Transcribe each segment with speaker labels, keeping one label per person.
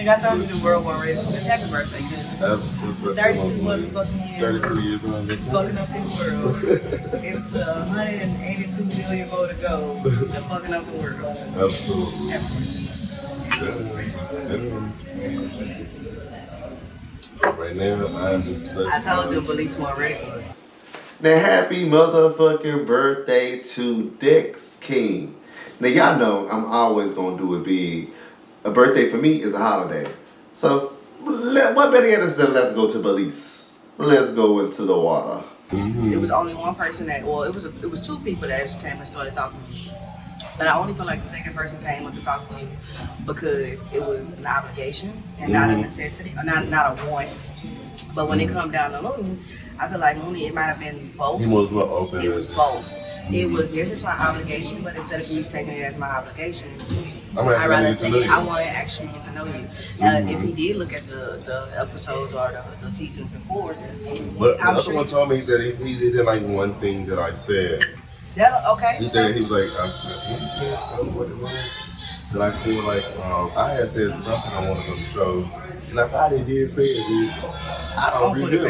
Speaker 1: I told you the world war ready for this. Happy birthday, Jesse.
Speaker 2: Absolutely.
Speaker 1: 32 motherfucking years.
Speaker 2: 32 years on this.
Speaker 1: Fucking up the world. It's 182 million more to go. They're fucking up the world.
Speaker 2: Absolutely. Right now, I'm just.
Speaker 1: I told you police weren't ready for it.
Speaker 3: Now, happy motherfucking birthday to Dex King. Now, y'all know I'm always gonna do it big. A birthday for me is a holiday. So, what better yet than let's go to Belize. Let's go into the water.
Speaker 1: Mm-hmm. It was only one person that, well, it was two people that just came and started talking to me. But I only feel like the second person came up to talk to me because it was an obligation and not a necessity, or not a want. But when it come down to Looney, I feel like Looney, it might have been both.
Speaker 2: He was more open.
Speaker 1: It was both. It was, yes, it's my obligation, but instead of me taking it as my obligation, I'd rather take it. I want to actually get to know you. If he did look at the episodes or the seasons before,
Speaker 2: but the other one told me that he didn't like one thing that I said.
Speaker 1: Okay.
Speaker 2: He said, he was like, what it was? And I feel like I had said something I wanted on the show, and I probably did say it, dude. I don't remember.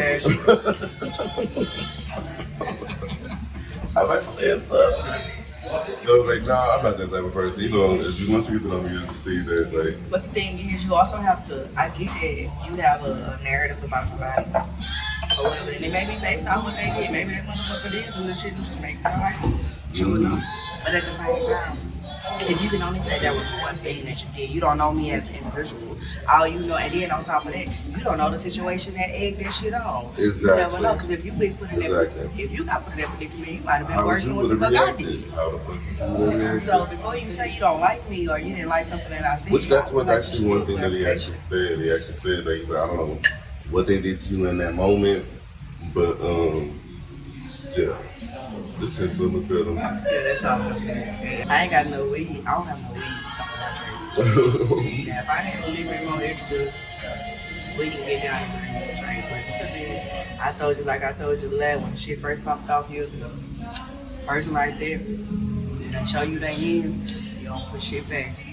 Speaker 2: I was like, said something. I was like, nah, I'm not that type of person. You know, once you get to know me, you'll see that. Like,
Speaker 1: but the thing is, you also have to, I get that you have a narrative about somebody, or whatever, and it may be based on what they did. Maybe that motherfucker did do this shit and just make me like true enough. But at the same time, if you can only say that was one thing that you did, you don't know me as an individual. All you know, and then on top of that, you don't know the situation that egged that shit on.
Speaker 2: Exactly.
Speaker 1: You never know, because if you been put in that, if you got put in that predicament, you might have been worse than what the fuck I did.
Speaker 2: How the fuck
Speaker 1: so before you say you don't like me or you didn't like something that I said,
Speaker 2: which that's what actually one thing that he actually said. He actually said that I don't know what they did to you in that moment, but yeah. This is what I'm telling.
Speaker 1: Yeah, that's all. I ain't got no weed. I don't have no weed to talk about trade. Yeah, if I had a little bit more extra, we can get down and trade. But until then, I told you, like I told you last when the shit first popped off years ago, person right there, they show you they end, you don't put shit past.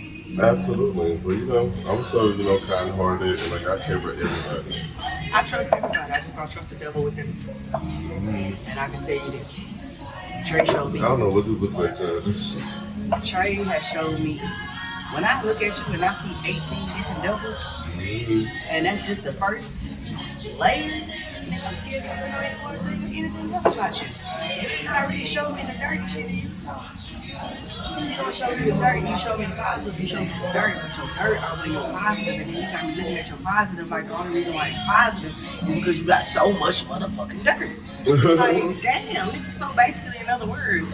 Speaker 2: Absolutely. But you know, I'm so, kind-hearted and like I care for everybody.
Speaker 1: I trust everybody. I just don't trust the devil within me. And I can tell you this. Trey showed me.
Speaker 2: I don't know what you look like.
Speaker 1: Trey has showed me. When I look at you and I see 18 different devils, and that's just the first layer, I'm scared to get to know anything else about you. You already showed me the dirty shit that you saw. You don't show me the dirty, you show me the positive, you show me the dirty, but your dirt are when you're positive, and then you got me looking at your positive like the only reason why it's positive is because you got so much motherfucking dirt. Like, damn, so basically, in other words,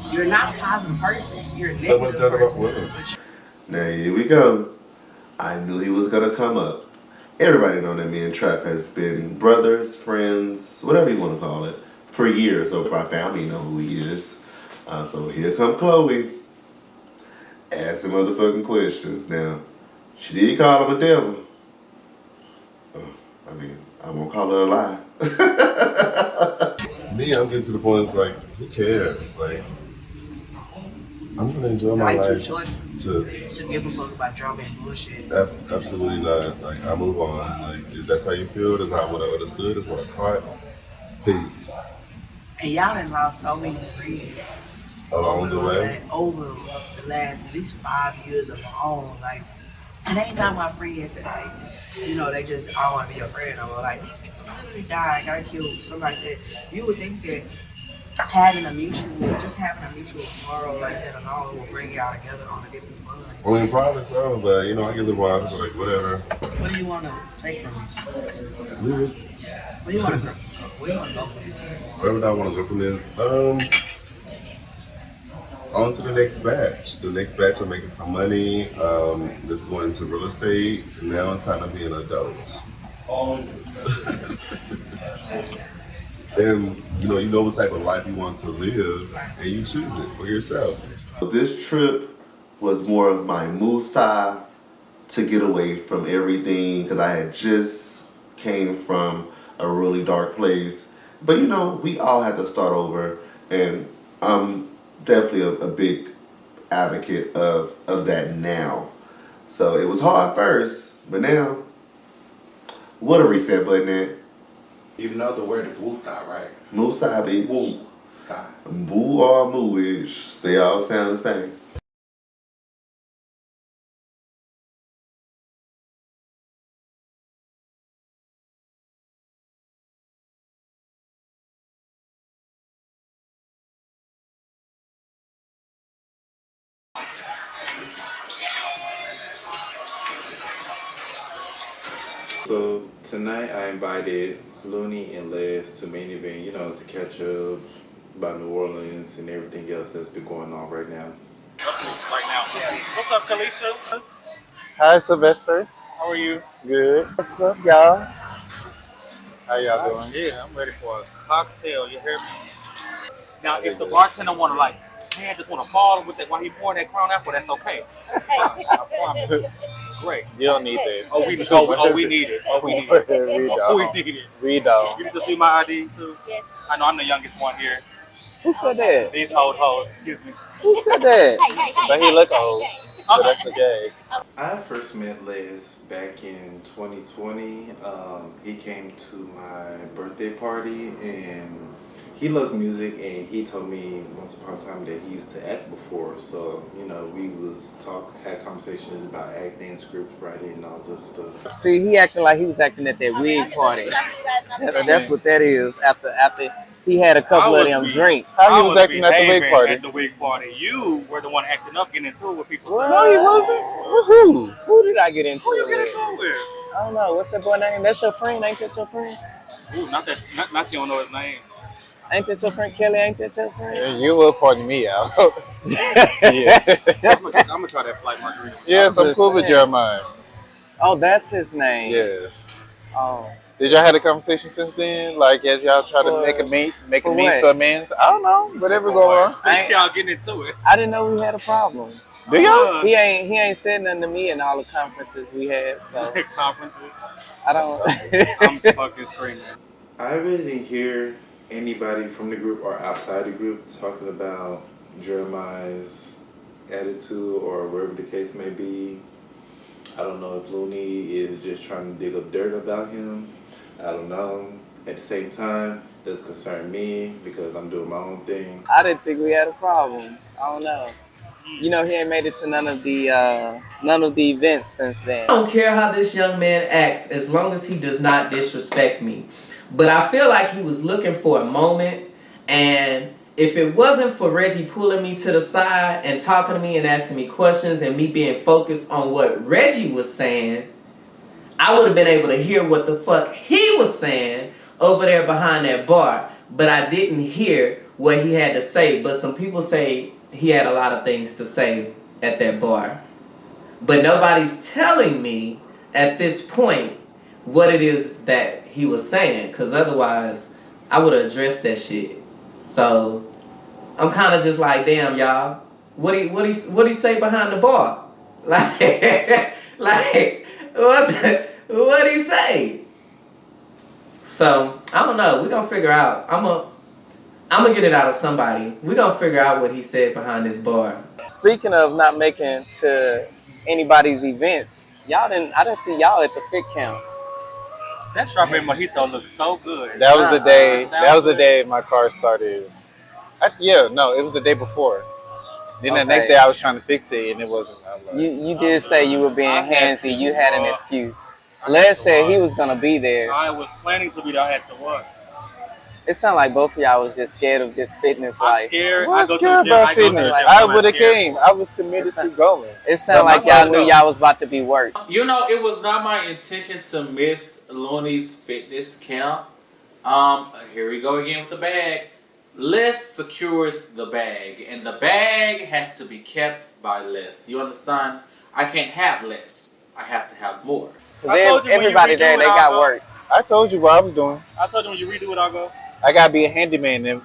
Speaker 1: you're not a positive person, you're a negative person.
Speaker 3: Now here we go. I knew he was gonna come up. Everybody know that me and Trap has been brothers, friends, whatever you want to call it, for years. So my family know who he is. So here come Chloe. Asking motherfucking questions. Now, she did call him a devil. I won't call her a lie.
Speaker 2: Me, I'm getting to the point, it's like, who cares? Like, I'm gonna enjoy my life.
Speaker 1: To give a fuck about drama and bullshit.
Speaker 2: Absolutely not. Like, I move on. Like, if that's how you feel, that's not what I understood, that's what I caught. Peace.
Speaker 1: And y'all done lost so many friends
Speaker 2: along the way.
Speaker 1: Over the last at least 5 years alone. Like, and ain't not my friends that like, they just all want to be your friend or like these people literally died, got killed, something like that. You would think that having a mutual sorrow like that alone will bring y'all together on a different fun.
Speaker 2: I mean, probably so, but I get the vibe, so like whatever.
Speaker 1: What do you want to take from this?
Speaker 2: What
Speaker 1: do you want to go from this?
Speaker 2: Wherever I want to go from this. On to the next batch. The next batch are making some money. That's going into real estate. And now it's time to be an adult. And you know what type of life you want to live, and you choose it for yourself.
Speaker 3: This trip was more of my musa to get away from everything because I had just came from a really dark place. But we all had to start over, and I'm definitely a big advocate of that now. So it was hard first, But now, what a reset button at?
Speaker 2: Even though the word is woosah, right?
Speaker 3: Moosai, bitch.
Speaker 2: Woosah.
Speaker 3: Boo or moo, bitch. They all sound the same.
Speaker 4: So tonight I invited Looney and Les to main event, to catch up about New Orleans and everything else that's been going on right now.
Speaker 5: Right now. What's up, Kalisha?
Speaker 6: Hi, Sylvester.
Speaker 5: How are you?
Speaker 6: Good. What's up, y'all? How y'all
Speaker 5: I'm
Speaker 6: doing?
Speaker 5: good. I'm ready for a cocktail. You hear me? Now, if the bartender want to man, just want to fall with it while he pouring that Crown Apple, that's okay. I promise. Great.
Speaker 6: You don't need that.
Speaker 5: Oh, we need it. Oh, we need it.
Speaker 6: We
Speaker 5: Oh, we
Speaker 6: don't.
Speaker 5: need it.
Speaker 6: We don't.
Speaker 5: You need to see my ID too. Yes. I know I'm the youngest one here.
Speaker 6: Who said that?
Speaker 5: These old hoes. Excuse me.
Speaker 6: Who said that? But he look old. So that's the gag.
Speaker 4: I first met Les back in 2020. He came to my birthday party and he loves music and he told me once upon a time that he used to act before. So, we had conversations about acting, script writing and all this other stuff.
Speaker 7: See, he acting like he was acting at that wig party. That's what that is. After he had a couple of them drinks.
Speaker 6: How he was acting at the wig party?
Speaker 5: At the wig party. You were the one acting up, getting into it with people.
Speaker 7: What?
Speaker 6: No, he wasn't.
Speaker 7: Who did I get into
Speaker 5: Who you
Speaker 7: it
Speaker 5: get
Speaker 7: with?
Speaker 5: into it with?
Speaker 7: I don't know. What's that boy name? That's your friend? Ain't that your friend?
Speaker 5: Ooh, not you don't know his name.
Speaker 7: Ain't that your friend Kelly? Ain't that your friend?
Speaker 6: You will point me out.
Speaker 7: Yeah.
Speaker 5: I'm gonna try that flight margarita.
Speaker 6: Yes, I'm
Speaker 7: just
Speaker 6: cool with
Speaker 7: saying.
Speaker 6: Jeremiah.
Speaker 7: Oh, that's his name.
Speaker 6: Yes.
Speaker 7: Oh.
Speaker 6: Did y'all have a conversation since then? Like, as y'all try to make a meet to amends? I don't know. Whatever go on.
Speaker 5: Y'all getting into it.
Speaker 7: I didn't know we had a problem.
Speaker 6: Do y'all?
Speaker 7: He ain't said nothing to me in all the conferences we had, so
Speaker 5: Conferences.
Speaker 7: I don't.
Speaker 5: I'm fucking screaming.
Speaker 4: I really didn't hear anybody from the group or outside the group talking about Jeremiah's attitude or wherever the case may be. I don't know if Looney is just trying to dig up dirt about him. I don't know. At the same time, doesn't concern me because I'm doing my own thing.
Speaker 7: I didn't think we had a problem. I don't know. He ain't made it to none of the events since then.
Speaker 8: I don't care how this young man acts as long as he does not disrespect me. But I feel like he was looking for a moment, and if it wasn't for Reggie pulling me to the side and talking to me and asking me questions and me being focused on what Reggie was saying, I would have been able to hear what the fuck he was saying over there behind that bar. But I didn't hear what he had to say. But some people say he had a lot of things to say at that bar. But nobody's telling me at this point what it is that he was saying, because otherwise I would have addressed that shit. So I'm kind of just like, damn, y'all, what he say behind the bar? Like what he say? So I don't know. We gonna figure out. I'm gonna get it out of somebody. We gonna figure out what he said behind this bar.
Speaker 7: Speaking of not making to anybody's events, I didn't see y'all at the fit camp.
Speaker 5: That strawberry mojito looks so good.
Speaker 6: That was the day. That was the day my car started. It was the day before. Then the next day I was trying to fix it and it wasn't.
Speaker 7: You did say you were being handsy. You had an excuse. Les said he was gonna be there.
Speaker 5: I was planning to be there. I had to work.
Speaker 7: It sounded like both of y'all was just scared of this fitness
Speaker 5: I'm
Speaker 7: life.
Speaker 5: scared.
Speaker 6: I wasn't scared about fitness. I would have came. I was committed to going.
Speaker 7: It sounded like y'all knew y'all was about to be worked.
Speaker 9: It was not my intention to miss Looney's fitness camp. Here we go again with the bag. Les secures the bag, and the bag has to be kept by Les. You understand? I can't have less. I have to have more.
Speaker 7: Because everybody there, they got work.
Speaker 6: I told you what I was doing.
Speaker 5: I told you when you redo it, I'll go.
Speaker 6: I gotta be a handyman and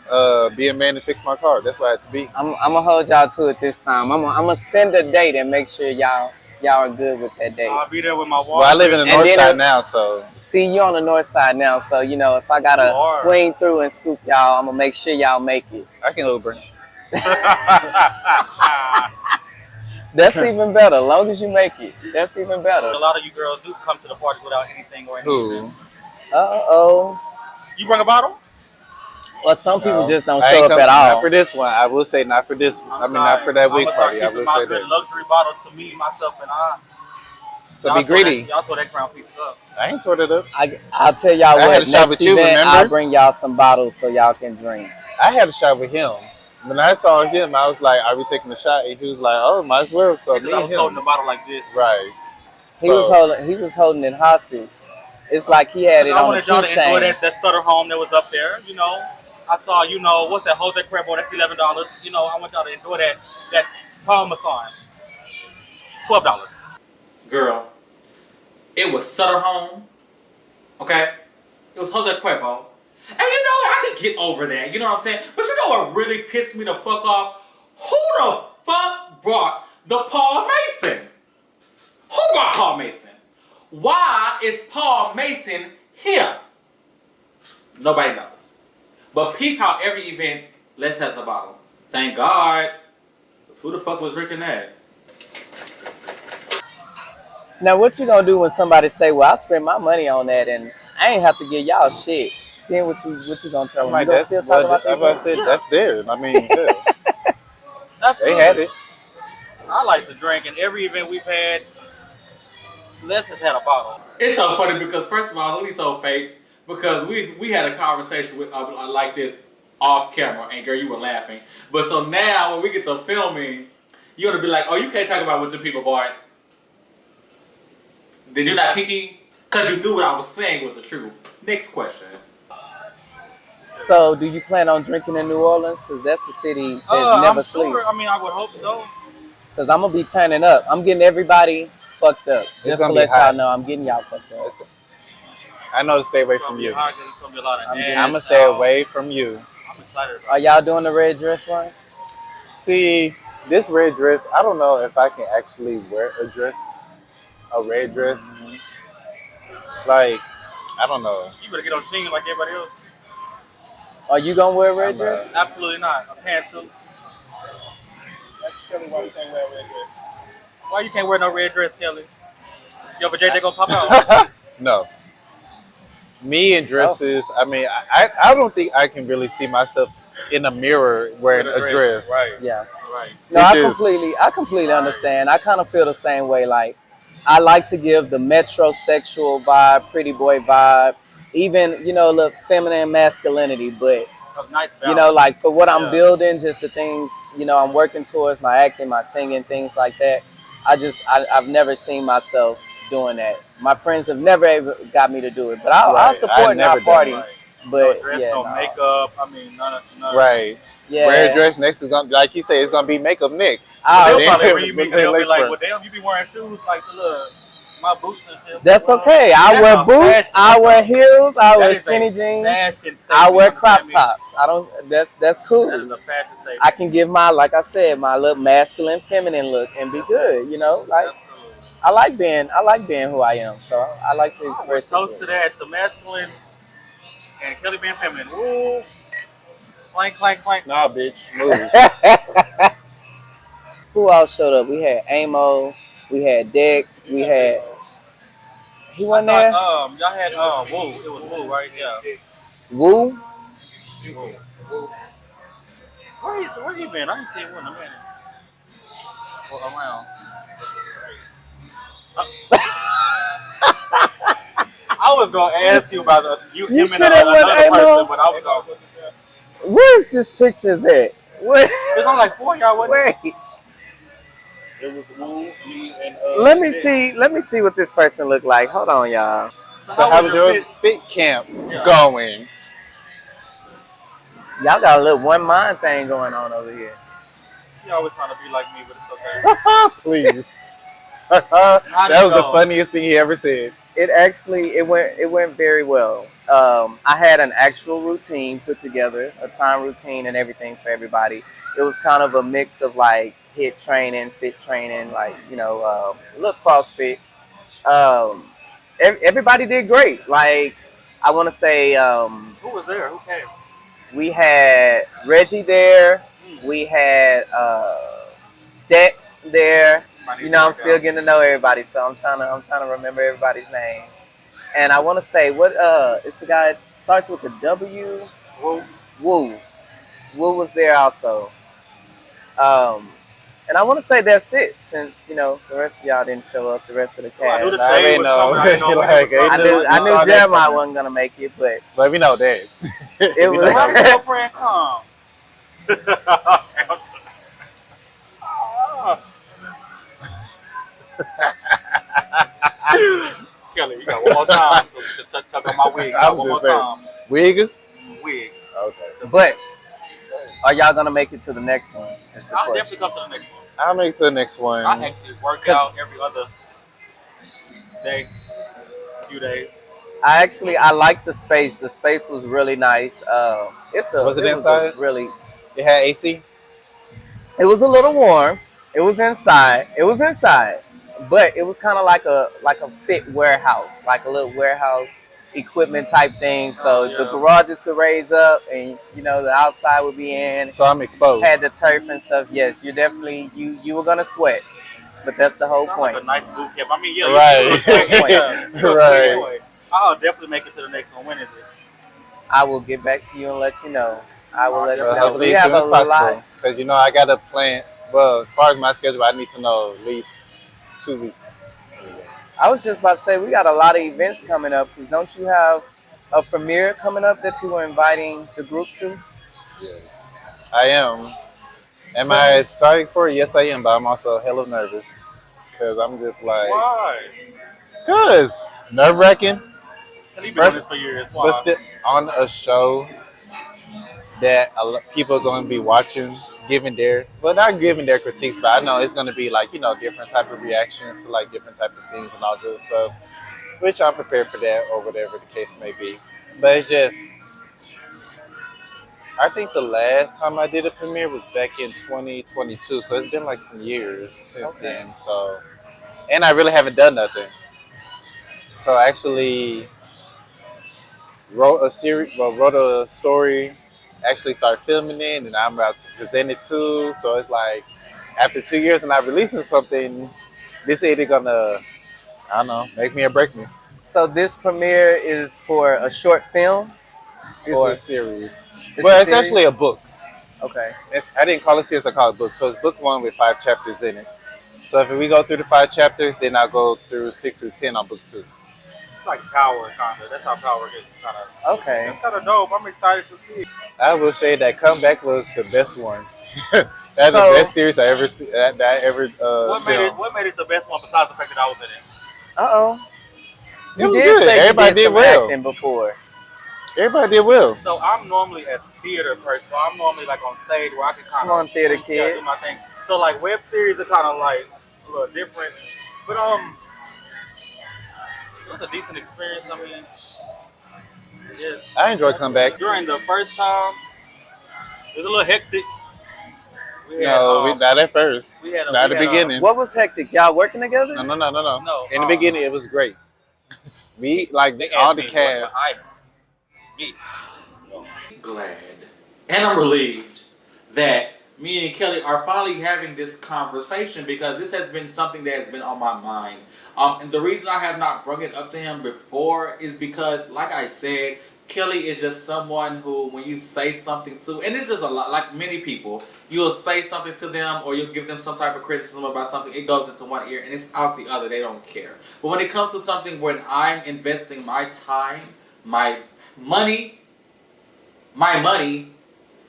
Speaker 6: be a man to fix my car. That's what I have to be.
Speaker 7: I'm gonna hold y'all to it this time. I'm gonna send a date and make sure y'all are good with that date.
Speaker 5: I'll be there with my water.
Speaker 6: Well, I live in the north side now, so.
Speaker 7: See, you on the north side now, so if I gotta swing through and scoop y'all, I'm gonna make sure y'all make it.
Speaker 6: I can Uber.
Speaker 7: That's even better. Long as you make it, that's even
Speaker 5: A
Speaker 7: better.
Speaker 5: lot of you girls do come to the party without anything or any event.
Speaker 6: Who?
Speaker 7: Uh oh.
Speaker 5: You bring a bottle?
Speaker 7: Well, some people
Speaker 6: No,
Speaker 7: just don't
Speaker 6: I
Speaker 7: show
Speaker 6: ain't
Speaker 7: up
Speaker 6: come.
Speaker 7: at
Speaker 6: Not for
Speaker 7: all.
Speaker 6: this one. I will say not for this.
Speaker 5: I'm
Speaker 6: I mean, not for
Speaker 5: tired.
Speaker 6: that
Speaker 5: I'm
Speaker 6: wig
Speaker 5: gonna start
Speaker 6: party. I
Speaker 5: keeping
Speaker 6: will
Speaker 5: my
Speaker 6: say
Speaker 5: good
Speaker 6: that.
Speaker 5: luxury bottle to me, myself, and I.
Speaker 6: So be greedy.
Speaker 5: Y'all throw that crown piece up.
Speaker 6: I ain't tore it up.
Speaker 7: I'll tell y'all
Speaker 6: I had a
Speaker 7: what.
Speaker 6: shot
Speaker 7: Next
Speaker 6: with you.
Speaker 7: event, I'll
Speaker 6: Remember?
Speaker 7: bring y'all some bottles so y'all can drink.
Speaker 6: I had a shot with him. When I saw him, I was like, "Are we taking a shot?" And he was like, "Oh, might as well." So
Speaker 5: Because
Speaker 6: me
Speaker 5: I
Speaker 6: and
Speaker 5: was holding
Speaker 6: him,
Speaker 5: the bottle like this.
Speaker 6: right?
Speaker 7: He was
Speaker 6: So
Speaker 7: holding. He was holding it hostage. It's like he had
Speaker 5: Because
Speaker 7: it
Speaker 5: I
Speaker 7: on a
Speaker 5: wanted y'all to enjoy
Speaker 7: keychain.
Speaker 5: that Sutter home that was up there. I saw, what's that? Hold that crab on, that's $11. I want y'all to enjoy that Parmesan. $12.
Speaker 9: Girl, it was Sutter Home, okay? It was Jose Cuervo. And I could get over that, you know what I'm saying? But you know what really pissed me the fuck off? Who the fuck brought the Paul Mason? Who brought Paul Mason? Why is Paul Mason here? Nobody knows. But peep how every event, Les has a bottle. Thank God. 'Cause who the fuck was drinking that?
Speaker 7: Now, what you gonna do when somebody say, "Well, I spent my money on that and I ain't have to give y'all shit"? Then what you gonna tell
Speaker 6: I'm
Speaker 7: them? You
Speaker 6: like,
Speaker 7: gonna
Speaker 6: "That's
Speaker 7: still talk
Speaker 6: what
Speaker 7: about the
Speaker 6: I
Speaker 7: event?
Speaker 6: said.
Speaker 5: Yeah,
Speaker 6: That's theirs. I mean, hell, they had
Speaker 5: absolutely.
Speaker 6: it."
Speaker 5: I like to drink, and every event we've had, Les has had a bottle.
Speaker 9: It's so funny because first of all, Lee so fake because we had a conversation with like this off camera and girl, you were laughing. But so now when we get to filming, you're gonna be like, oh, you can't talk about what the people bought. Did you not kiki? Because you knew what I was saying was the truth. Next question.
Speaker 7: So, do you plan on drinking in New Orleans? Cause that's the city that
Speaker 5: I'm
Speaker 7: never sleeps.
Speaker 5: sure. I mean, I would hope so.
Speaker 7: Cause I'm gonna be turning up. I'm getting everybody fucked up.
Speaker 6: It's
Speaker 7: Just to
Speaker 6: gonna be
Speaker 7: let y'all
Speaker 6: hot.
Speaker 7: know, I'm getting y'all fucked up.
Speaker 6: I know to stay away
Speaker 5: It's gonna
Speaker 6: from
Speaker 5: be
Speaker 6: you.
Speaker 5: hot because it's gonna be a lot of
Speaker 7: I'm getting.
Speaker 6: I'm
Speaker 5: ass
Speaker 6: gonna stay
Speaker 5: out.
Speaker 6: away from you.
Speaker 5: I'm excited
Speaker 7: Are
Speaker 5: about it.
Speaker 7: y'all doing the red dress run?
Speaker 6: See, this red dress. I don't know if I can actually wear a red dress. Like, I don't know.
Speaker 5: You better get on Sheen like everybody else.
Speaker 7: Are you gonna wear a red
Speaker 6: I'm
Speaker 7: dress?
Speaker 5: Absolutely not. A pantsuit.
Speaker 6: Tell me why you can't wear a red
Speaker 5: Why you can't wear no red dress, Kelly? Yo, but JJ gonna pop out.
Speaker 6: dress. No, me and
Speaker 7: Oh.
Speaker 6: dresses. I mean, I don't think I can really see myself in a mirror
Speaker 5: With
Speaker 6: wearing
Speaker 5: a
Speaker 6: a
Speaker 5: dress.
Speaker 6: dress.
Speaker 5: Right.
Speaker 7: Yeah.
Speaker 5: Right.
Speaker 7: No,
Speaker 6: It
Speaker 7: I
Speaker 6: just
Speaker 7: completely
Speaker 5: Right.
Speaker 7: understand. I kind of feel the same way. Like, I like to give the metrosexual vibe, pretty boy vibe, even look feminine masculinity. But
Speaker 5: A nice balance.
Speaker 7: like for what I'm
Speaker 5: Yeah.
Speaker 7: building, just the things I'm working towards, my acting, my singing, things like that. I've never seen myself doing that. My friends have never ever got me to do it, but I'll
Speaker 6: right. I
Speaker 7: support and I'll
Speaker 6: never done
Speaker 7: party.
Speaker 6: it.
Speaker 5: Right. No
Speaker 7: But
Speaker 5: dress,
Speaker 7: yeah,
Speaker 5: no
Speaker 7: no,
Speaker 5: makeup. I mean, none of that.
Speaker 6: Right. Wear a
Speaker 7: yeah,
Speaker 6: dress next is gonna like you say it's gonna be makeup next.
Speaker 5: But
Speaker 7: I
Speaker 5: they'll
Speaker 6: Then
Speaker 5: probably read me
Speaker 6: but
Speaker 5: because
Speaker 6: then
Speaker 5: they'll be
Speaker 6: lace
Speaker 5: like,
Speaker 6: front.
Speaker 5: "Well, damn, you be wearing shoes like the little my boots and shit." Like,
Speaker 7: That's
Speaker 5: well,
Speaker 7: okay. I
Speaker 5: that's
Speaker 7: wear
Speaker 5: a
Speaker 7: boots.
Speaker 5: fashion.
Speaker 7: I wear heels. I
Speaker 5: That
Speaker 7: wear
Speaker 5: is a
Speaker 7: skinny jeans.
Speaker 5: fashion
Speaker 7: I
Speaker 5: statement. You
Speaker 7: wear crop
Speaker 5: understand me?
Speaker 7: tops. I don't. That's
Speaker 5: That is
Speaker 7: cool.
Speaker 5: a fashion
Speaker 7: I
Speaker 5: statement.
Speaker 7: can give my, like I said, my little masculine, feminine look and be
Speaker 5: Yes, sir.
Speaker 7: good. Like
Speaker 5: Absolutely.
Speaker 7: I like being who I am. So I like to
Speaker 5: I would
Speaker 7: express it
Speaker 5: toast
Speaker 7: good.
Speaker 5: to that, to masculine and Kelly being feminine. Woo! Clank, clank, clank.
Speaker 6: Nah, bitch, move.
Speaker 7: Who else showed up? We had Amo. We had Dex. We had. He
Speaker 5: I
Speaker 7: wasn't
Speaker 5: thought
Speaker 7: there.
Speaker 5: y'all had Woo. It was Woo, right? Yeah.
Speaker 7: Woo.
Speaker 5: Woo. Where he been? I ain't seen Woo in a minute. Well, around. Uh, I was gonna ask you about
Speaker 7: You
Speaker 5: him and
Speaker 7: should have went
Speaker 5: another person,
Speaker 7: Amo.
Speaker 5: but I was gonna.
Speaker 7: Where's this pictures at? Where?
Speaker 5: There's only like four of y'all, wasn't it?
Speaker 7: Wait.
Speaker 6: It was Woo, me, and
Speaker 7: Let me see. Let me see what this person look like. Hold on, y'all.
Speaker 5: So
Speaker 6: So
Speaker 5: how
Speaker 6: how
Speaker 5: was
Speaker 6: was
Speaker 5: your
Speaker 6: your
Speaker 5: fit?
Speaker 6: fit camp
Speaker 5: Yeah.
Speaker 6: going?
Speaker 7: Y'all got a little one mind thing going on over here.
Speaker 5: She always trying to be like me, but it's okay.
Speaker 6: Please.
Speaker 5: How
Speaker 6: That
Speaker 5: did it
Speaker 6: was the
Speaker 5: go?
Speaker 6: funniest thing he ever said.
Speaker 7: It went very well. I had an actual routine put together, a time routine and everything for everybody. It was kind of a mix of like hit training, fit training, like a little CrossFit. Um, everybody did great. Like I want to say,
Speaker 5: Who was there? Who came?
Speaker 7: we had Reggie there.
Speaker 5: Mm.
Speaker 7: We had Dex there.
Speaker 5: Might
Speaker 7: You
Speaker 5: need to
Speaker 7: know, I'm
Speaker 5: work
Speaker 7: still
Speaker 5: out.
Speaker 7: getting to know everybody, so I'm trying to remember everybody's name. And I want to say what it's a guy that starts with a W.
Speaker 5: Woo.
Speaker 7: Woo. Woo was there also. Um, and I want to say that's it, since the rest of y'all didn't show up, the rest of the
Speaker 5: Well, I knew
Speaker 7: cast.
Speaker 5: the
Speaker 6: I
Speaker 5: shade
Speaker 6: already
Speaker 5: was
Speaker 6: know.
Speaker 5: coming. I didn't know when it was
Speaker 6: Like, ain't
Speaker 5: coming.
Speaker 6: no,
Speaker 7: I
Speaker 6: we
Speaker 7: knew
Speaker 6: saw that
Speaker 7: Jeremiah
Speaker 6: coming.
Speaker 7: wasn't gonna make it, but
Speaker 6: But we know that.
Speaker 7: it
Speaker 6: We
Speaker 7: was.
Speaker 6: know
Speaker 5: Well, how
Speaker 6: that
Speaker 5: did
Speaker 6: was.
Speaker 5: your friend come? Kelly, you got one more time to tuck on my wig. You got
Speaker 6: I'm
Speaker 5: one more
Speaker 6: just saying.
Speaker 5: time.
Speaker 6: Wig?
Speaker 5: Wig.
Speaker 6: Okay.
Speaker 7: but are y'all gonna make it to the next one? Is the
Speaker 5: I'll definitely
Speaker 7: question.
Speaker 5: come to the next one.
Speaker 6: I'll make it to the next
Speaker 5: I
Speaker 6: one.
Speaker 5: actually work
Speaker 7: Cause
Speaker 5: out every other day, few days.
Speaker 7: I like the space. The space was really nice.
Speaker 6: Was it
Speaker 7: it was a
Speaker 6: inside?
Speaker 7: really
Speaker 6: It had AC?
Speaker 7: It was a little warm. It was inside. It was inside, but it was kind of like a fit warehouse, like a little warehouse equipment type thing.
Speaker 5: Oh
Speaker 7: So the
Speaker 5: yeah.
Speaker 7: garages could raise up, and the outside would be in.
Speaker 6: So I'm exposed.
Speaker 7: Had the turf and stuff. Yes, you definitely you were gonna sweat, but that's the whole
Speaker 5: Sounds like
Speaker 7: point.
Speaker 5: a nice boot camp. I mean, yeah, you
Speaker 6: Right.
Speaker 5: look
Speaker 7: Whole
Speaker 5: sweaty.
Speaker 7: point.
Speaker 5: Yeah, you look sweaty
Speaker 6: Right.
Speaker 5: anyway. I'll definitely make it to the next one. When is it?
Speaker 7: I will get back to you and let you know. I will
Speaker 5: I'll
Speaker 7: let
Speaker 6: Well,
Speaker 7: you
Speaker 5: definitely
Speaker 7: know.
Speaker 5: come to
Speaker 7: We
Speaker 6: hopefully as
Speaker 5: the
Speaker 7: have
Speaker 6: soon
Speaker 7: a
Speaker 6: as
Speaker 7: lot.
Speaker 6: possible. Because, I got to plan. Well, as far as my schedule, I need to know at least 2 weeks.
Speaker 7: I was just about to say we got a lot of events coming up. Cause don't you have a premiere coming up that you were inviting the group to?
Speaker 6: Yes. I am. Am
Speaker 7: Tell
Speaker 6: I
Speaker 7: me.
Speaker 6: excited for it? Yes, I am, but I'm also hella nervous. Because I'm just like,
Speaker 5: Why?
Speaker 6: because nerve wracking.
Speaker 5: Hell, you've been doing
Speaker 6: First,
Speaker 5: this for years.
Speaker 6: but
Speaker 5: Why?
Speaker 6: still on a show that people are going to be watching, giving their, well, not giving their critiques, but I know it's going to be like, different type of reactions to like different type of scenes and all this stuff, which I'm prepared for that or whatever the case may be. But it's just, I think the last time I did a premiere was back in 2022, so it's been like some years since
Speaker 7: Okay.
Speaker 6: then. So, and I really haven't done nothing. So I actually wrote a story, actually started filming it, and I'm about to present it too. So it's like after 2 years and I'm releasing something, this either gonna, I don't know, make me or break me.
Speaker 7: So this premiere is for a short film,
Speaker 6: It's a
Speaker 7: or
Speaker 6: series.
Speaker 7: it's a
Speaker 6: Well, it's
Speaker 7: series?
Speaker 6: actually a book.
Speaker 7: Okay.
Speaker 6: I didn't call it series, I call it book. So it's book one with 5 chapters in it. So if we go through the 5 chapters, then I'll go through 6 through 10 on book two.
Speaker 5: It's like Power, kind of. That's how Power gets kind of looking.
Speaker 7: Okay.
Speaker 5: That's kind of dope. I'm excited to see it.
Speaker 6: I will say that Comeback was the best one. That's the
Speaker 7: So,
Speaker 6: best series I ever that I ever
Speaker 5: What made it?
Speaker 6: filmed.
Speaker 5: What made it the best one besides the fact that I was in it?
Speaker 7: uh-oh.
Speaker 6: It
Speaker 7: You
Speaker 6: was
Speaker 7: did
Speaker 6: good.
Speaker 7: say you
Speaker 6: Everybody
Speaker 7: did
Speaker 6: did
Speaker 7: some
Speaker 6: well.
Speaker 7: acting before.
Speaker 6: Everybody did well.
Speaker 5: So I'm normally a theater person. So I'm normally like on stage where I can kind
Speaker 7: Come
Speaker 5: of
Speaker 7: on, theater
Speaker 5: yeah
Speaker 7: kid.
Speaker 5: do my thing. So like web series are kind of like a little different, but it was a decent experience. I mean, yes.
Speaker 6: I enjoy Comeback.
Speaker 5: During the first time, it was a little hectic. We had
Speaker 6: No, not at first. Not at
Speaker 5: we
Speaker 6: the
Speaker 5: had
Speaker 6: beginning.
Speaker 7: What was hectic? Y'all working
Speaker 6: No,
Speaker 7: together?
Speaker 6: no, no, no, no.
Speaker 5: no
Speaker 6: In the beginning, it was great. We like
Speaker 5: they
Speaker 6: all
Speaker 5: asked
Speaker 6: the
Speaker 5: me what my
Speaker 6: cast.
Speaker 5: I me.
Speaker 9: Glad and I'm relieved that me and Kelly are finally having this conversation because this has been something that has been on my mind. And the reason I have not brought it up to him before is because, like I said, Kelly is just someone who, when you say something to, and it's just a lot, like many people, you'll say something to them or you'll give them some type of criticism about something, it goes into one ear and it's out the other, they don't care. But when it comes to something when I'm investing my time, my money, my money,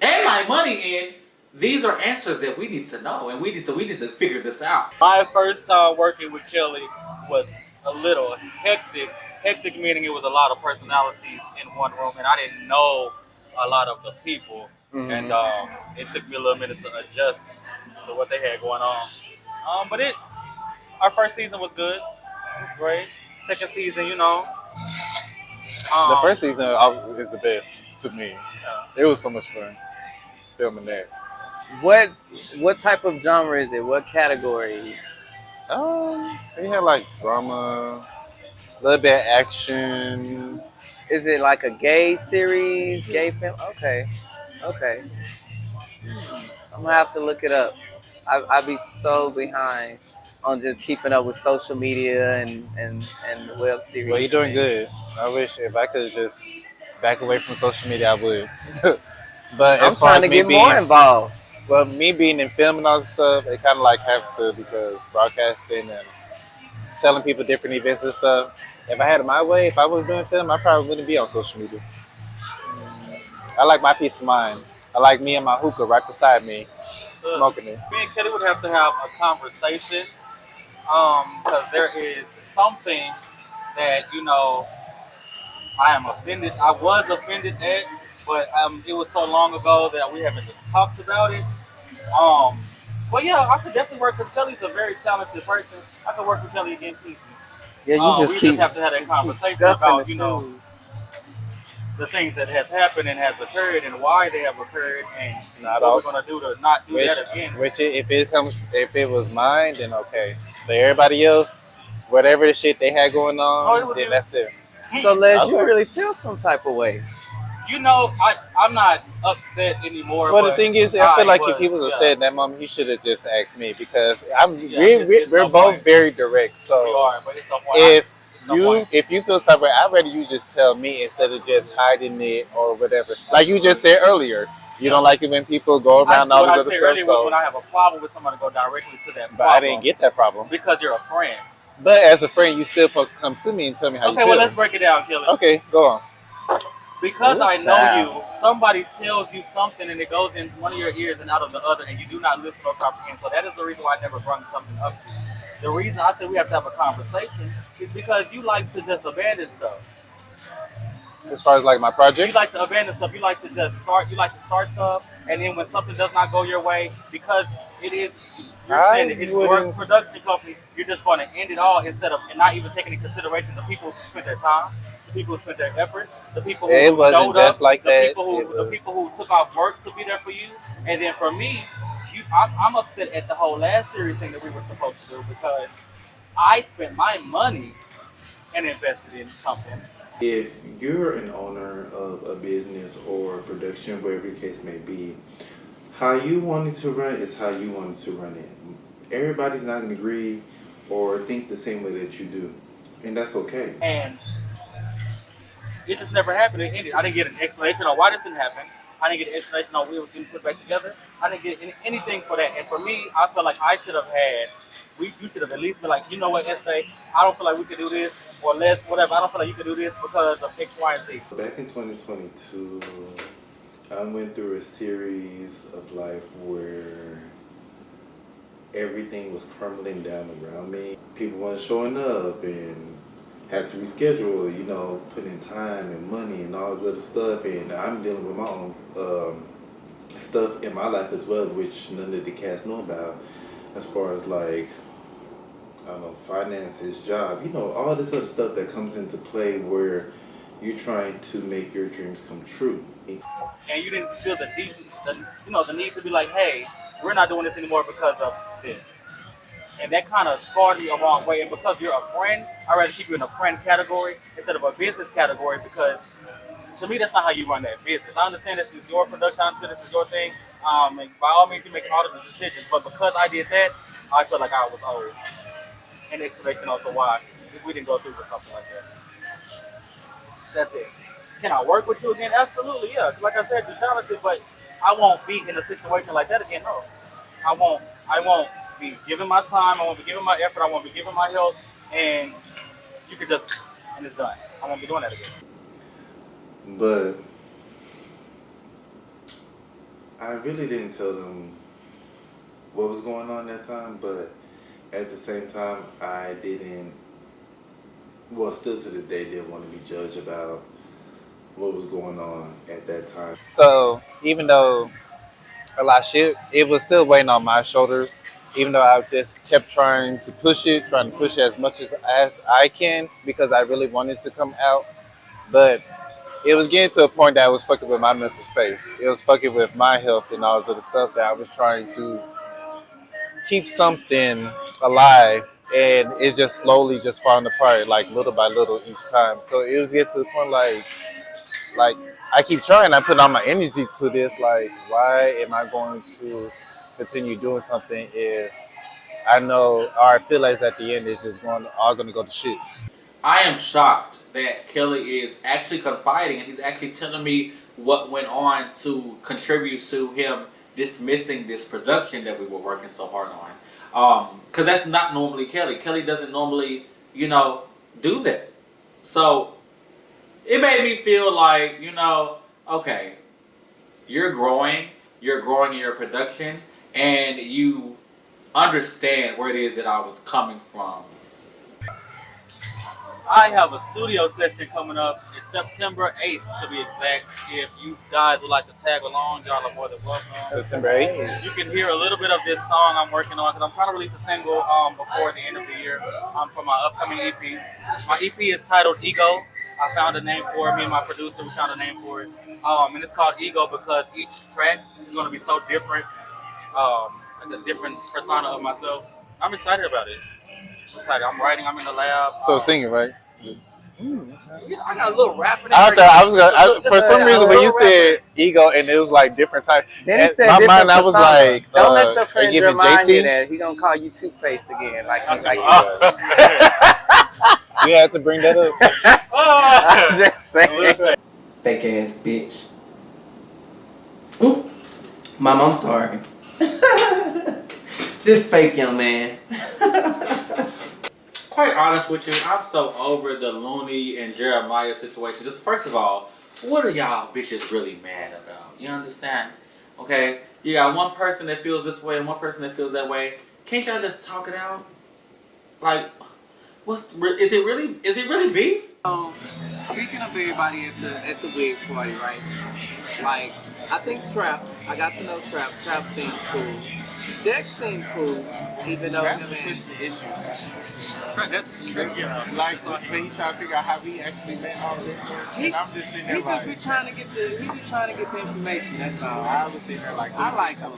Speaker 9: and my money in, these are answers that we need to know and we need to figure this out.
Speaker 5: My first time working with Kelly was a little hectic. Hectic meaning it was a lot of personalities in one room, and I didn't know a lot of the people, and
Speaker 7: Hmm.
Speaker 5: it took me a little minute to adjust to what they had going on. But our first season was good. It was great. Second season,
Speaker 6: The
Speaker 5: um,
Speaker 6: first season is the best to me.
Speaker 5: yeah.
Speaker 6: It was so much fun filming that.
Speaker 7: What what type of genre is it? What category?
Speaker 6: We had like drama, a little bit of action.
Speaker 7: Is it like a gay series, gay film? Okay. Okay. I'm gonna have to look it up. I be so behind on just keeping up with social media and the web
Speaker 6: Well,
Speaker 7: series
Speaker 6: you're
Speaker 7: and
Speaker 6: doing
Speaker 7: things.
Speaker 6: good. I wish if I could just back away from social media, I would. But
Speaker 7: I'm
Speaker 6: as far
Speaker 7: trying
Speaker 6: as
Speaker 7: to
Speaker 6: me
Speaker 7: get more
Speaker 6: being,
Speaker 7: involved.
Speaker 6: well, me being in film and all this stuff, it kind of like have to because broadcasting and telling people different events and stuff. If I had it my way, if I was doing film, I probably wouldn't be on social media. I like my peace of mind. I like me and my hookah right beside me,
Speaker 5: Uh,
Speaker 6: smoking it.
Speaker 5: Me and Kelly would have to have a conversation, because there is something that I am offended. I was offended at, but it was so long ago that we haven't just talked about it. Um, but yeah, I could definitely work because Kelly's a very talented person. I could work with Kelly again easily.
Speaker 7: Yeah, you just
Speaker 5: We just
Speaker 7: keep
Speaker 5: have to have that
Speaker 7: keep
Speaker 5: conversation
Speaker 7: stuffing the
Speaker 5: about
Speaker 7: shoes.
Speaker 5: the things that has happened and has occurred and why they have occurred and
Speaker 6: Not
Speaker 5: what we're
Speaker 6: all.
Speaker 5: gonna do to not do that
Speaker 6: Which,
Speaker 5: again.
Speaker 6: if it was mine, then okay. But everybody else, whatever the shit they had going
Speaker 5: No, it
Speaker 6: on,
Speaker 5: was
Speaker 6: then
Speaker 5: you.
Speaker 6: that's them.
Speaker 7: So Les, you
Speaker 6: Okay.
Speaker 7: really feel some type of way.
Speaker 5: I'm not upset anymore,
Speaker 6: Well, the
Speaker 5: but
Speaker 6: thing is, I feel
Speaker 5: I
Speaker 6: like if
Speaker 5: was,
Speaker 6: he was
Speaker 5: yeah,
Speaker 6: upset in that moment, he should have just asked me because I'm
Speaker 5: yeah. It's
Speaker 6: we're
Speaker 5: no point.
Speaker 6: both very direct.
Speaker 5: We
Speaker 6: So
Speaker 5: are, but it's no point. It's no point.
Speaker 6: if you feel something, I'd rather you just tell me instead of just hiding it or whatever. Like you just said earlier, you
Speaker 5: Yeah.
Speaker 6: don't like it when people go around all
Speaker 5: What
Speaker 6: this
Speaker 5: I
Speaker 6: other
Speaker 5: said
Speaker 6: stuff.
Speaker 5: earlier was
Speaker 6: So,
Speaker 5: when I have a problem with somebody, go directly to that
Speaker 6: but I didn't
Speaker 5: problem
Speaker 6: get that problem.
Speaker 5: because you're a friend.
Speaker 6: But as a friend, you still supposed to come to me and tell me how you
Speaker 5: Okay, well
Speaker 6: feel.
Speaker 5: let's break it down, Kelly.
Speaker 6: Okay, go on.
Speaker 5: Because
Speaker 7: Ooh,
Speaker 5: I know
Speaker 7: child.
Speaker 5: you, somebody tells you something and it goes in one of your ears and out of the other, and you do not listen or comprehend. So that is the reason why I never brought something up to you. The reason I said we have to have a conversation is because you like to just abandon stuff.
Speaker 6: As far as like my
Speaker 5: You
Speaker 6: projects,
Speaker 5: like to abandon stuff. You like to just start. You like to start stuff, and then when something does not go your way, because it is, you're
Speaker 6: I
Speaker 5: saying that it's your
Speaker 6: wouldn't.
Speaker 5: production company, you're just going to end it all instead of and not even taking into consideration the people who spent their time, the people who spent their effort, the people
Speaker 6: It
Speaker 5: who
Speaker 6: wasn't
Speaker 5: showed
Speaker 6: just
Speaker 5: up,
Speaker 6: like that. It
Speaker 5: the
Speaker 6: was.
Speaker 5: people who took off work to be there for you, and then for me, I'm upset at the whole last series thing that we were supposed to do because I spent my money and invested in something.
Speaker 4: If you're an owner of a business or a production, whatever the case may be, how you want it to run is how you want it to run it. Everybody's not going to agree or think the same way that you do, and that's okay.
Speaker 5: And it just never happened. It ended. I didn't get an explanation on why this didn't happen. I didn't get an explanation on when it was getting put back together. I didn't get anything for that. And for me, I feel like I should have had. You should have at least been like, you know what, Estee, I don't feel like we can do this, or let's whatever. I don't feel like you can do this because of X, Y, and Z.
Speaker 4: Back in 2022, I went through a series of life where everything was crumbling down around me. People weren't showing up and had to reschedule, putting in time and money and all this other stuff. And I'm dealing with my own stuff in my life as well, which none of the cast know about, as far as like, I don't know, finances, job, all this other stuff that comes into play where you're trying to make your dreams come true.
Speaker 5: And you didn't feel the need to be like, hey, we're not doing this anymore because of this. And that kind of scarred me a wrong way. And because you're a friend, I'd rather keep you in a friend category instead of a business category because to me, that's not how you run that business. I understand this is your production, I understand this is your thing, and by all means, you make all of the decisions. But because I did that, I feel like I was owed an explanation as to why if we didn't go through with something like that. That's it. Can I work with you again? Absolutely, yeah. 'Cause like I said, you're talented, but I won't be in a situation like that again. No, I won't. I won't be giving my time. I won't be giving my effort. I won't be giving my help, and you could just and it's done. I won't be doing that again.
Speaker 4: But I really didn't tell them what was going on that time, but at the same time, I didn't, well, still to this day, didn't want to be judged about what was going on at that time.
Speaker 6: So even though a lot of shit, it was still weighing on my shoulders. Even though I just kept trying to push it as much as I can because I really wanted to come out. But it was getting to a point that I was fucking with my mental space. It was fucking with my health and all this other stuff that I was trying to keep something alive, and it just slowly just falling apart, like little by little each time. So it was getting to the point like I keep trying, I put all my energy to this, like why am I going to continue doing something if I know or I feel like at the end it's just all going to go to shit.
Speaker 9: I am shocked that Kelly is actually confiding and he's actually telling me what went on to contribute to him dismissing this production that we were working so hard on. Because that's not normally Kelly. Kelly doesn't normally, do that. So it made me feel like, okay, you're growing in your production, and you understand where it is that I was coming from. I have a studio session coming up. It's September 8th to be exact. If you guys would like to tag along, y'all are more than welcome.
Speaker 6: September 8th.
Speaker 9: You can hear a little bit of this song I'm working on because I'm trying to release a single before the end of the year for my upcoming EP. My EP is titled Ego. I found a name for it. Me and my producer, we found a name for it. And it's called Ego because each track is going to be so different, like a different persona of myself. I'm excited about it. I'm writing. I'm in the lab.
Speaker 6: So singing, right?
Speaker 9: I got a little rapping.
Speaker 6: I thought I was gonna. For some reason, when you said ego and it was like different type,
Speaker 7: Then he said
Speaker 6: my
Speaker 7: different
Speaker 6: mind I was
Speaker 7: persona.
Speaker 6: like,
Speaker 7: Don't let your
Speaker 6: are
Speaker 7: friend
Speaker 6: you giving
Speaker 7: remind you
Speaker 6: JT?
Speaker 7: that he gonna call you two-faced again, like he's like
Speaker 6: You had to bring that up.
Speaker 7: I'm just saying.
Speaker 8: Fake ass bitch. Oop. Mom, I'm sorry. This fake young man.
Speaker 9: Quite honest with you, I'm so over the Looney and Jeremiah situation. Because first of all, what are y'all bitches really mad about? You understand? Okay, you got one person that feels this way and one person that feels that way. Can't y'all just talk it out? Like, is it really beef?
Speaker 7: Speaking of everybody at the wig party, right? Like, I think I got to know Trap seems cool. Dex seemed cool, even though him and issues.
Speaker 6: Like when he trying to figure out how he actually met all of this. I'm just sitting there
Speaker 7: He just be trying to get the information. That's all.
Speaker 6: I was sitting there like,
Speaker 7: I like him.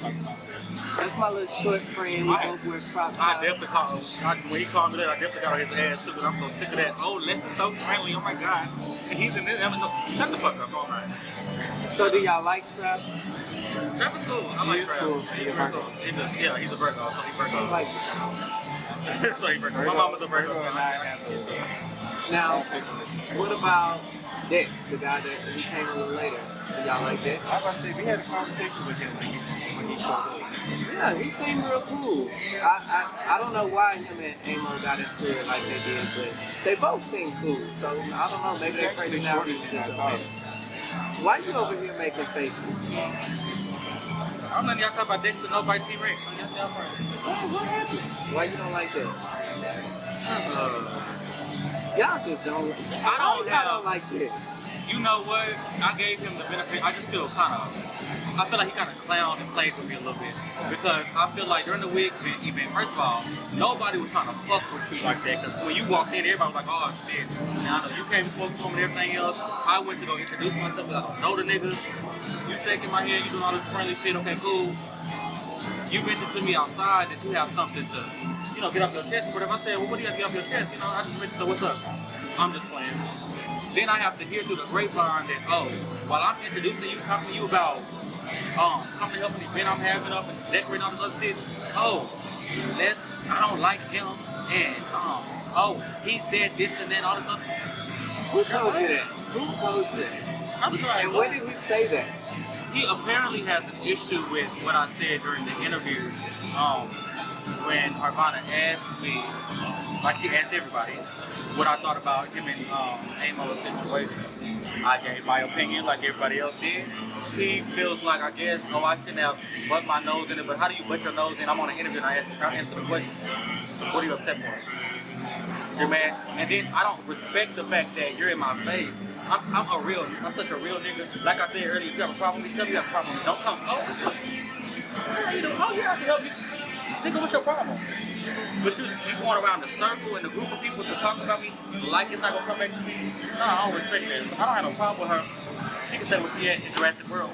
Speaker 7: That's my little short friend. We both wear crop tops.
Speaker 9: I definitely called him. When he called me that, I definitely got on his ass too. Because I'm so sick of that. Oh, Les is so friendly. Oh my God. And he's in this. Shut the fuck up. All right.
Speaker 7: So do y'all like Trap?
Speaker 9: Trap is cool. I like Trap.
Speaker 7: Cool.
Speaker 9: He's a Virgo. He's a Virgo. So he's Virgo.
Speaker 7: Like
Speaker 9: So he's Virgo. My mama's a Virgo.
Speaker 7: now, what about Dex, the guy that we came a little later? Do y'all like Dex?
Speaker 6: I was about to say, we had a conversation with him when he showed up.
Speaker 7: Yeah, he seemed real cool. I don't know why him and Amo got into it like they did, but they both seem cool. So I don't know, maybe their personalities just a bit. Why you over here making faces?
Speaker 9: I'm letting y'all talk about Dexter, nobody T-Rex.
Speaker 7: Why you don't like that? Y'all just don't. I don't like this.
Speaker 9: You know what? I gave him the benefit. I just feel I feel like he kind of clowned and played with me a little bit. Because I feel like during the wig event, first of all, nobody was trying to fuck with you like that. Because when you walked in, everybody was like, oh shit. Now I know you came and spoke to him and everything else. I went to go introduce myself because I don't know the niggas. You shaking my hand, you doing all this friendly shit, okay, cool. You mentioned to me outside that you have something to, get off your chest. But if I said, well, what do you have to get off your chest? I just mentioned, so what's up? I'm just playing. Then I have to hear through the grapevine that, while I'm introducing you, talking to you about company helping the event I'm having up and decorating all this other shit. I don't like him, and he said this and then all this other.
Speaker 7: Who told you that? Who told you that?
Speaker 9: I'm like,
Speaker 7: and when did he say that?
Speaker 9: He apparently has an issue with what I said during the interview. When Harvana asked me, like she asked everybody, what I thought about him and Amo's situation. I gave my opinion like everybody else did. He feels like, I shouldn't have butt my nose in it, but how do you butt your nose in? I'm on an interview and I answer the question. What are you upset for? You're mad? And then I don't respect the fact that you're in my face. I'm such a real nigga. Like I said earlier, if you have a problem with me, tell me you have a problem with me. Don't come, how you doing? Oh yeah, I can help you. Nigga, what's your problem? But you going around the circle and the group of people to talk about me like it's not gonna come back to me? No, I don't respect that. I don't have no problem with her. She can say what she had in Jurassic World.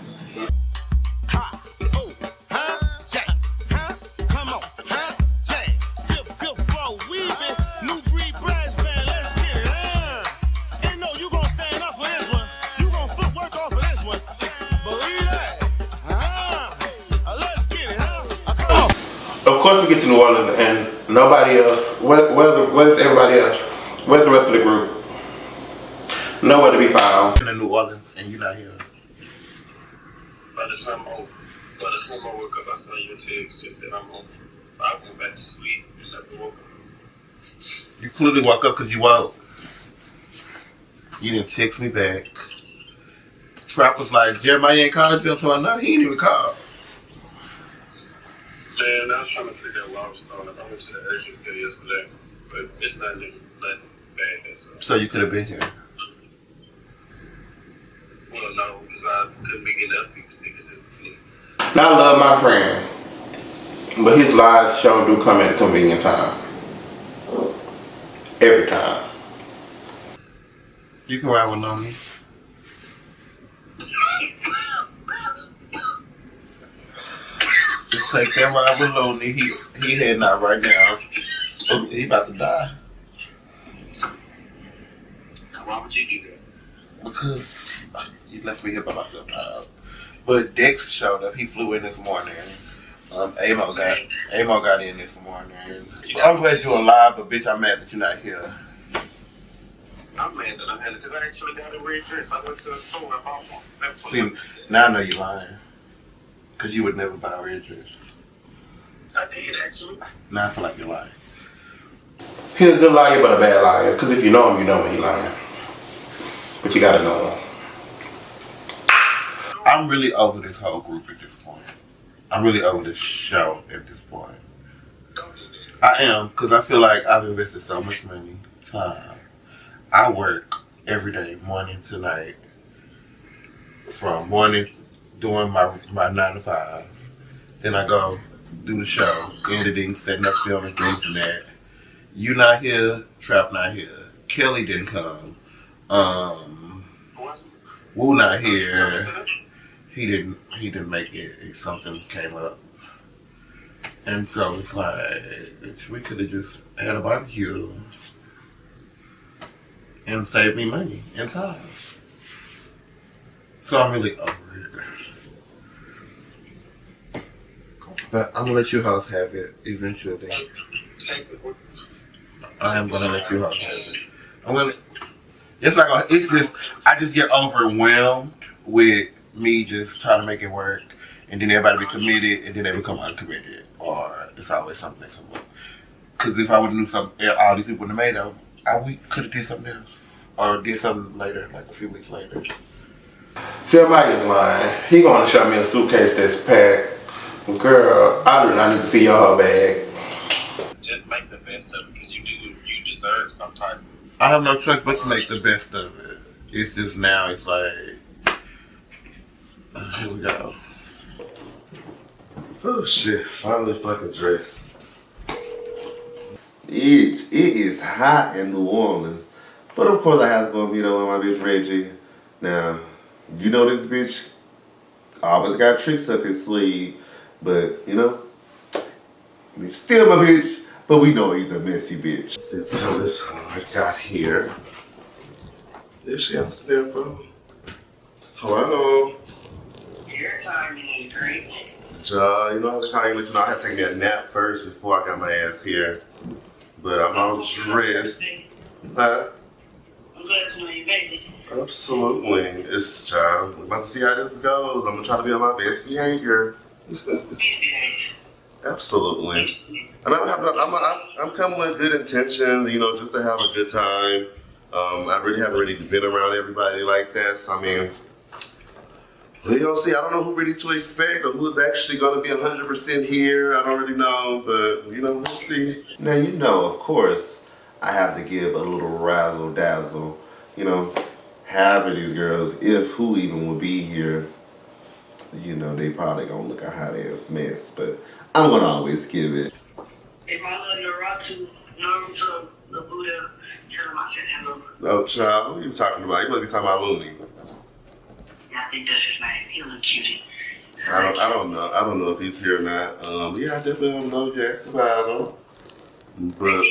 Speaker 10: Ha, oh, huh, yeah, huh, come on, huh, yeah, tip, flow, weaving, new breed brass band, let's get it, and no, you gonna stand up for this one, you gonna footwork off of this one, believe that, let's get it, huh, come
Speaker 2: course, we get to New Orleans and nobody else. Where's everybody else? Where's the rest of the group? Nowhere to be found. In New Orleans, and you're not here.
Speaker 11: By the time I woke up, I saw your text. Just said I'm home. I went back to sleep and never woke up.
Speaker 2: You clearly woke up because you woke. You didn't text me back. Trap was like, Jeremiah ain't called you until I know he ain't even called.
Speaker 11: Man, I was trying to figure out why I was calling. I went to the urgent care yesterday, but it's nothing bad.
Speaker 2: So you could have been here.
Speaker 11: Well, no, because I couldn't be getting up because it's just the flu.
Speaker 2: Now I love my friend, but his lies sure do come at a convenient time. Every time. You can ride with Lonnie. Just take that ride with Lonnie. He heading out right now. Oh, he about to die.
Speaker 11: Why would you do that?
Speaker 2: Because he left me here by myself now. But Dex showed up. He flew in this morning. Amo got in this morning. I'm glad you're alive, but bitch, I'm mad that you're not here.
Speaker 11: I'm mad that I'm here because I actually got a red dress. I went to the store and bought one.
Speaker 2: See, now I know you're lying. Because you would never buy a red dress.
Speaker 11: I did, actually.
Speaker 2: Now I feel like you're lying. He's a good liar, but a bad liar. Because if you know him, you know when he's lying. But you gotta know him. I'm really over this whole group at this point. I'm really over this show at this point. I am, because I feel like I've invested so much money, time. I work every day, morning to night. From morning, doing my 9 to 5. Then I go do the show, editing, setting up filming, things and that. You not here, Trap not here. Kelly didn't come. Woo not here. He didn't make it. Something came up. And so it's like, we could have just had a barbecue and saved me money and time. So I'm really over it. But I'm gonna let you house have it eventually. I am gonna let you house have it. It's just, I just get overwhelmed with me just trying to make it work, and then everybody be committed, and then they become uncommitted, or it's always something that comes up. Because if I would have knew something, all these people would have made up, we could have did something else, or did something later, like a few weeks later. Jeremiah's lying. He gonna show me a suitcase that's packed. Girl, I do not need to see your bag.
Speaker 11: Just make the best of it because you deserve some type.
Speaker 2: I have no choice but to make the best of it. It's just now, it's like, here we go. Oh shit, finally fucking dressed. It is hot in New Orleans. But of course I have to go meet up with my bitch Reggie. Now, you know this bitch always got tricks up his sleeve. But, you know, he's still my bitch, but we know he's a messy bitch. Let's see how this I got here. There she answers the damn phone. Hello.
Speaker 12: Your timing is great.
Speaker 2: You know, I have to call you, let you know I had to take me a nap first before I got my ass here. But I'm all dressed. Huh?
Speaker 12: I'm glad to know you made it.
Speaker 2: Absolutely. It's time. We're about to see how this goes. I'm gonna try to be on my best behavior. Absolutely. And I'm coming with good intentions, you know, just to have a good time. I really haven't really been around everybody like that. So, I mean, we're gonna see. I don't know who really to expect or who's actually gonna be 100% here. I don't really know, but, you know, we'll see. Now, you know, of course, I have to give a little razzle dazzle. You know, half of these girls, if who even will be here, you know, they probably gonna look a hot ass mess, but I'm gonna always give it.
Speaker 12: If I love your rock to Naruto, the Buddha, tell him I said hello.
Speaker 2: Oh, child, who are you talking about? You must be talking about Looney.
Speaker 12: Yeah, I think that's his name. He a little cutie.
Speaker 2: I don't know. I don't know if he's here or not. Yeah, I definitely don't know Jackson about him. But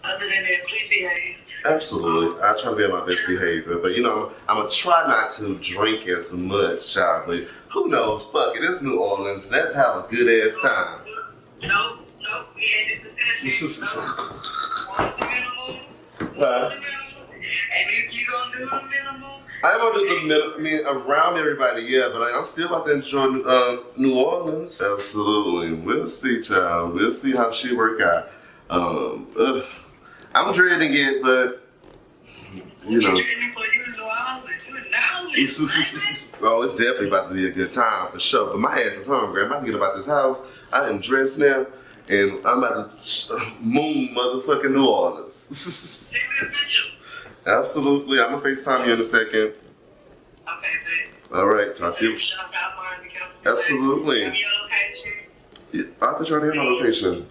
Speaker 12: other than that, please behave.
Speaker 2: Absolutely. I try to be on my best behavior. But, you know, I'm going to try not to drink as much, child. But who knows? Fuck it. It's New Orleans. Let's have a good-ass time.
Speaker 12: No, we had this discussion. What's the minimum? And if you gonna do the minimum,
Speaker 2: I'm gonna do the middle. I mean, around everybody, yeah, but I'm still about to enjoy New Orleans. Absolutely, we'll see, child. We'll see how she work out. I'm dreading it, but you know. Oh, it's definitely about to be a good time for sure. But my ass is hungry. I'm about to get about this house. I am dressed now, and I'm about to moon motherfucking New Orleans.
Speaker 12: send me a picture.
Speaker 2: Absolutely. I'm gonna FaceTime you in a second.
Speaker 12: Okay, babe.
Speaker 2: All right, talk to you. Absolutely.
Speaker 12: Have your location?
Speaker 2: Yeah, I thought you already had my location.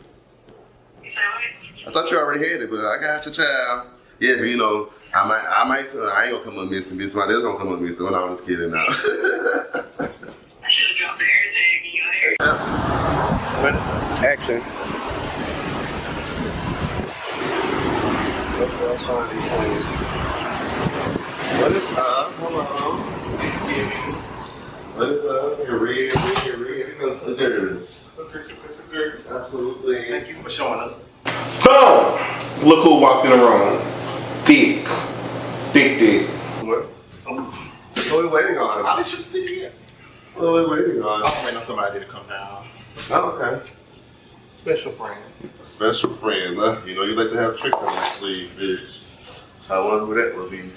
Speaker 12: You say what?
Speaker 2: I thought you already had it, but I got your child. Yeah, you know, I ain't gonna come up missing. Somebody else gonna come up missing. When I was kidding now.
Speaker 12: I should have dropped the air tag in your hair.
Speaker 11: Action.
Speaker 2: What is up? Hello. What is up? You're ready. Hookers. Absolutely.
Speaker 11: Thank you for showing up.
Speaker 3: Boom! Look who walked in the room. Dick.
Speaker 2: What? What are we waiting on?
Speaker 11: I should sit here.
Speaker 2: What are we waiting on?
Speaker 11: I'm waiting on somebody to come down.
Speaker 2: Oh, okay.
Speaker 11: Special friend.
Speaker 2: A special friend. You know, you like to have tricks on your sleeve, bitch. I wonder who that will be.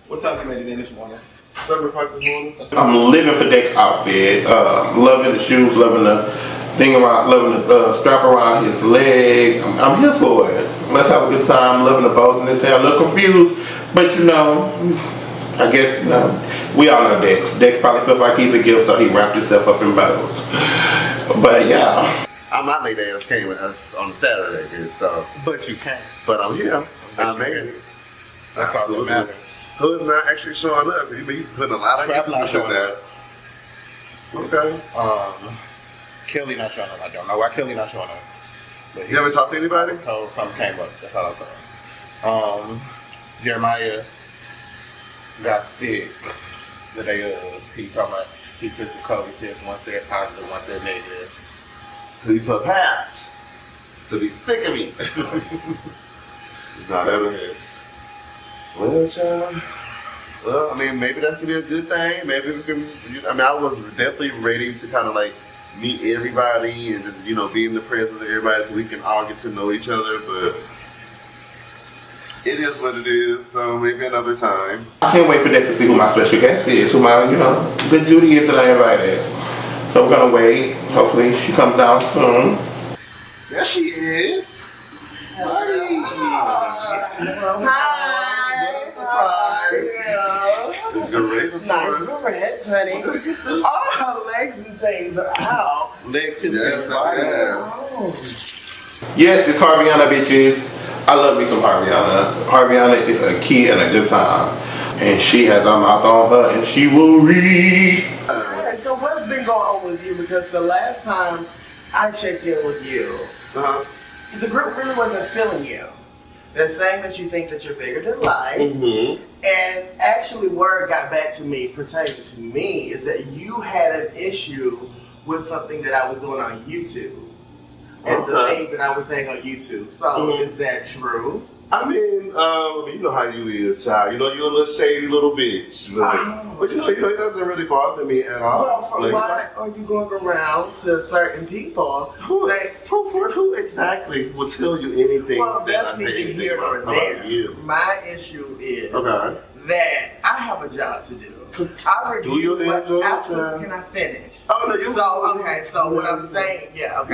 Speaker 11: What time you made it in this morning?
Speaker 2: 7 o'clock this morning?
Speaker 3: I'm living for Deck's outfit. Loving the shoes, loving the thing around, loving the strap around his leg. I'm here for it. Let's have a good time. Loving the bows in his hair. A little confused, but you know, I guess, you know, we all know Dex. Dex probably feels like he's a gift, so he wrapped himself up in bows. But yeah.
Speaker 2: My late ass came on Saturday here, so.
Speaker 11: But you can't.
Speaker 2: But I'm here. I made it.
Speaker 11: That's all that matters.
Speaker 2: Who's not actually showing up? You putting a lot of
Speaker 11: Trap not
Speaker 2: emphasis in
Speaker 11: showing
Speaker 2: that.
Speaker 11: up.
Speaker 2: Okay.
Speaker 11: Kelly not showing up. I don't know why Kelly not showing up. But
Speaker 2: You haven't talked to anybody?
Speaker 11: told something came up. That's all I'm saying. Jeremiah got sick the day of. He took the COVID test. One said positive, one said negative.
Speaker 2: He prepared to be sick of me. Not ever is. Well, child. Well, I mean, maybe that could be a good thing. Maybe we can. I mean, I was definitely ready to kind of like meet everybody and just, you know, be in the presence of everybody so we can all get to know each other. But it is what it is. So maybe another time.
Speaker 3: I can't wait for Dex to see who my special guest is, who my, you know, the Judy is that I invited. So we're gonna wait. Hopefully she comes down soon.
Speaker 2: There she is.
Speaker 1: Nice barrettes, honey. All her legs and things are out.
Speaker 2: Legs, hips, and body.
Speaker 3: Yes, it's Harviana, bitches. I love me some Harviana. Harviana is a key and a good time. And she has her mouth on her and she will read.
Speaker 1: Alright, so what's been going on with you? Because the last time I checked in with you, the group really wasn't feeling you. They're saying that you think that you're bigger than life.
Speaker 2: Mm-hmm.
Speaker 1: And actually word got back to me pertaining to me is that you had an issue with something that I was doing on YouTube. And the things that I was saying on YouTube. So is that true?
Speaker 2: I mean, you know how you is, child. You know, you're a little shady little bitch. But you know, it doesn't really bother me at all.
Speaker 1: Well, why are you going around to certain people?
Speaker 2: Who exactly will tell you anything?
Speaker 1: Well, that's neither here nor there. My issue is that I have a job to do. I
Speaker 2: do your damn job.
Speaker 1: Absolutely. Can I finish?
Speaker 2: Oh no, you.
Speaker 1: So okay. So what I'm saying, okay.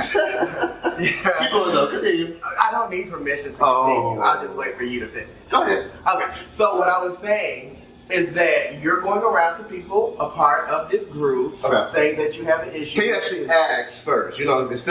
Speaker 2: Keep going though. Continue.
Speaker 1: I don't need permission to continue. I'll just wait for you to finish.
Speaker 2: Go ahead.
Speaker 1: Okay. So what I was saying is that you're going around to people, a part of this group, saying that you have an issue.
Speaker 2: Can you actually ask first? You know, that's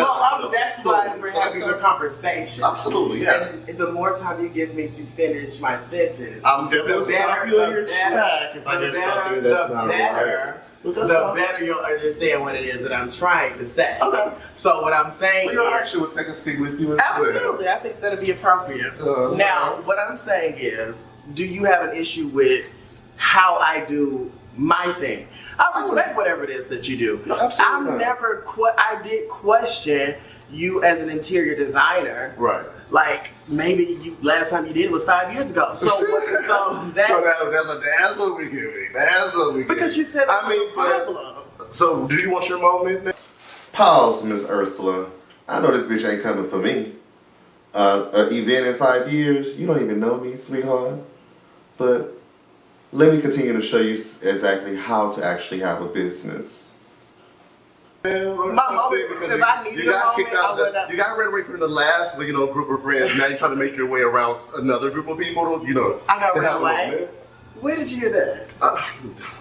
Speaker 1: why we're having a conversation.
Speaker 2: Absolutely, yeah.
Speaker 1: And the more time you give me to finish my sentence,
Speaker 2: I'm definitely stop you on your track if I hear something that's not right.
Speaker 1: The better you'll understand what it is that I'm trying to say.
Speaker 2: Okay.
Speaker 1: So what I'm saying
Speaker 2: well, your actually would take a seat with you as
Speaker 1: absolutely, I think that'll be appropriate. Now, what I'm saying is, do you have an issue with how I do my thing. I respect whatever it is that you do.
Speaker 2: No, absolutely not.
Speaker 1: I did question you as an interior designer.
Speaker 2: Right.
Speaker 1: Like maybe last time you did it was 5 years ago. So that's
Speaker 2: what we give me. That's what we give
Speaker 1: because you said problem.
Speaker 2: So do you want your moment?
Speaker 3: Pause, Miss Ursula. I know this bitch ain't coming for me. An event in 5 years, you don't even know me, sweetheart. But let me continue to show you exactly how to actually have a business.
Speaker 1: My moment, if I needed
Speaker 2: You got
Speaker 1: a
Speaker 2: kicked
Speaker 1: moment,
Speaker 2: out. You got ran away from the last, group of friends. Now you're trying to make your way around another group of people.
Speaker 1: I got ran away. Where did you hear that?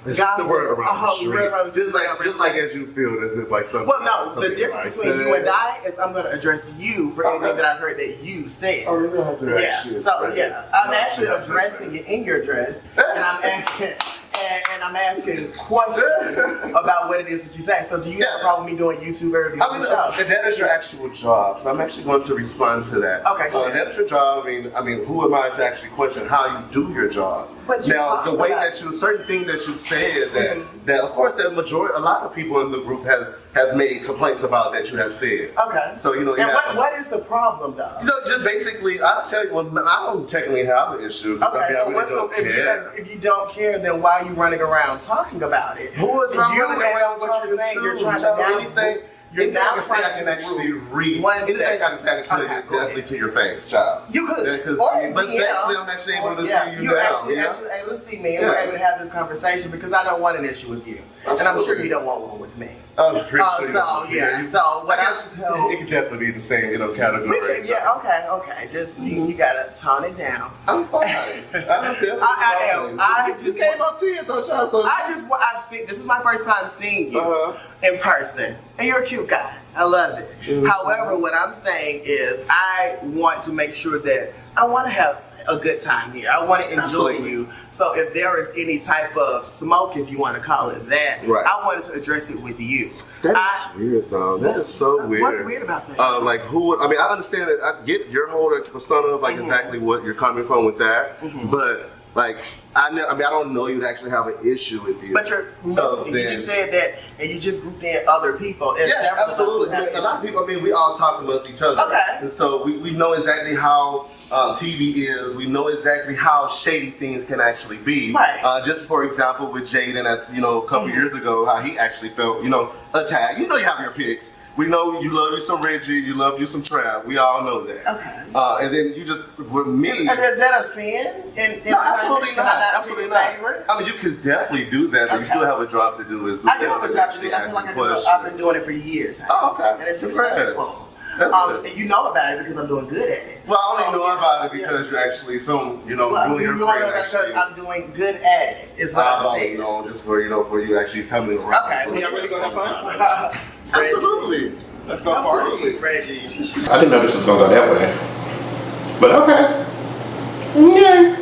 Speaker 2: It's the word around the street.
Speaker 1: Word around the street.
Speaker 2: Just like as you feel as if like something.
Speaker 1: Well, no, the
Speaker 2: something
Speaker 1: difference
Speaker 2: like
Speaker 1: between
Speaker 2: that.
Speaker 1: you and I is I'm going to address you for anything that I heard that you said.
Speaker 2: Oh, you don't have to address you.
Speaker 1: So yeah, I'm actually addressing it in your dress, and I'm asking. And I'm asking questions about what it is that you say. So do you have a problem with me doing YouTube reviews?
Speaker 2: I mean, that is your actual job. So I'm actually going to respond to that.
Speaker 1: Okay.
Speaker 2: That is your job. I mean, who am I to actually question how you do your job?
Speaker 1: But
Speaker 2: now, the way that certain things that you said that of course, a lot of people in the group have made complaints about that you have said.
Speaker 1: Okay.
Speaker 2: So
Speaker 1: and what is the problem though?
Speaker 2: Just basically, I'll tell you. Well, I don't technically have an issue.
Speaker 1: Okay.
Speaker 2: I really
Speaker 1: if you don't care, then why are you running around talking about it?
Speaker 2: Who is running around
Speaker 1: what you're saying? You're trying
Speaker 2: to
Speaker 1: anything.
Speaker 2: You're now trying to actually read. Anything I can say, I can tell you definitely to your face, child.
Speaker 1: You could.
Speaker 2: But thankfully, I'm actually able to see you now.
Speaker 1: You're actually able to see me, and we're able to have this conversation because I don't want an issue with you, and I'm sure you don't want one with me.
Speaker 2: I'm pretty sure.
Speaker 1: So what
Speaker 2: I guess it could definitely be the same, category.
Speaker 1: Okay. Just you gotta tone it down.
Speaker 2: I'm fine. I am.
Speaker 1: I just
Speaker 2: came up to you though, child. So
Speaker 1: I've seen. This is my first time seeing you in person, and you're a cute guy. I love it.
Speaker 2: Mm-hmm.
Speaker 1: However, what I'm saying is, I want to make sure that I want to have a good time here. I want to enjoy you. So if there is any type of smoke, if you want to call it that, I wanted to address it with you.
Speaker 2: That is weird, though. That is so weird.
Speaker 1: What's weird about that?
Speaker 2: I understand it. I get your whole persona of exactly what you're coming from with that, but. I don't know you'd actually have an issue with you.
Speaker 1: But you're messaging. You just said that, and you just grouped in other people.
Speaker 2: Yeah, absolutely. A lot of people, we all talk amongst each other.
Speaker 1: Okay.
Speaker 2: And so we know exactly how TV is. We know exactly how shady things can actually be.
Speaker 1: Right.
Speaker 2: Just for example, with Jaden, a couple years ago, how he actually felt, attacked. You have your picks. We know you love you some Reggie, you love you some Trap. We all know that.
Speaker 1: Okay.
Speaker 2: And then you just, with me.
Speaker 1: Is that a sin?
Speaker 2: No, absolutely not. Absolutely not. You can definitely do that, but you still have a job to do.
Speaker 1: I do have a job to do. I feel like I've been doing it for years now.
Speaker 2: Oh, okay.
Speaker 1: And it's successful. And you know about it because I'm doing good at it.
Speaker 2: Well, I only know about it because you're actually
Speaker 1: you
Speaker 2: know
Speaker 1: that because I'm doing good at it. Is what I'm saying.
Speaker 2: Just for you actually coming around.
Speaker 1: Okay, so y'all really gonna have fun?
Speaker 2: Absolutely.
Speaker 1: Let's go party, Reggie.
Speaker 3: I didn't know this was gonna go that way, but okay. Yeah.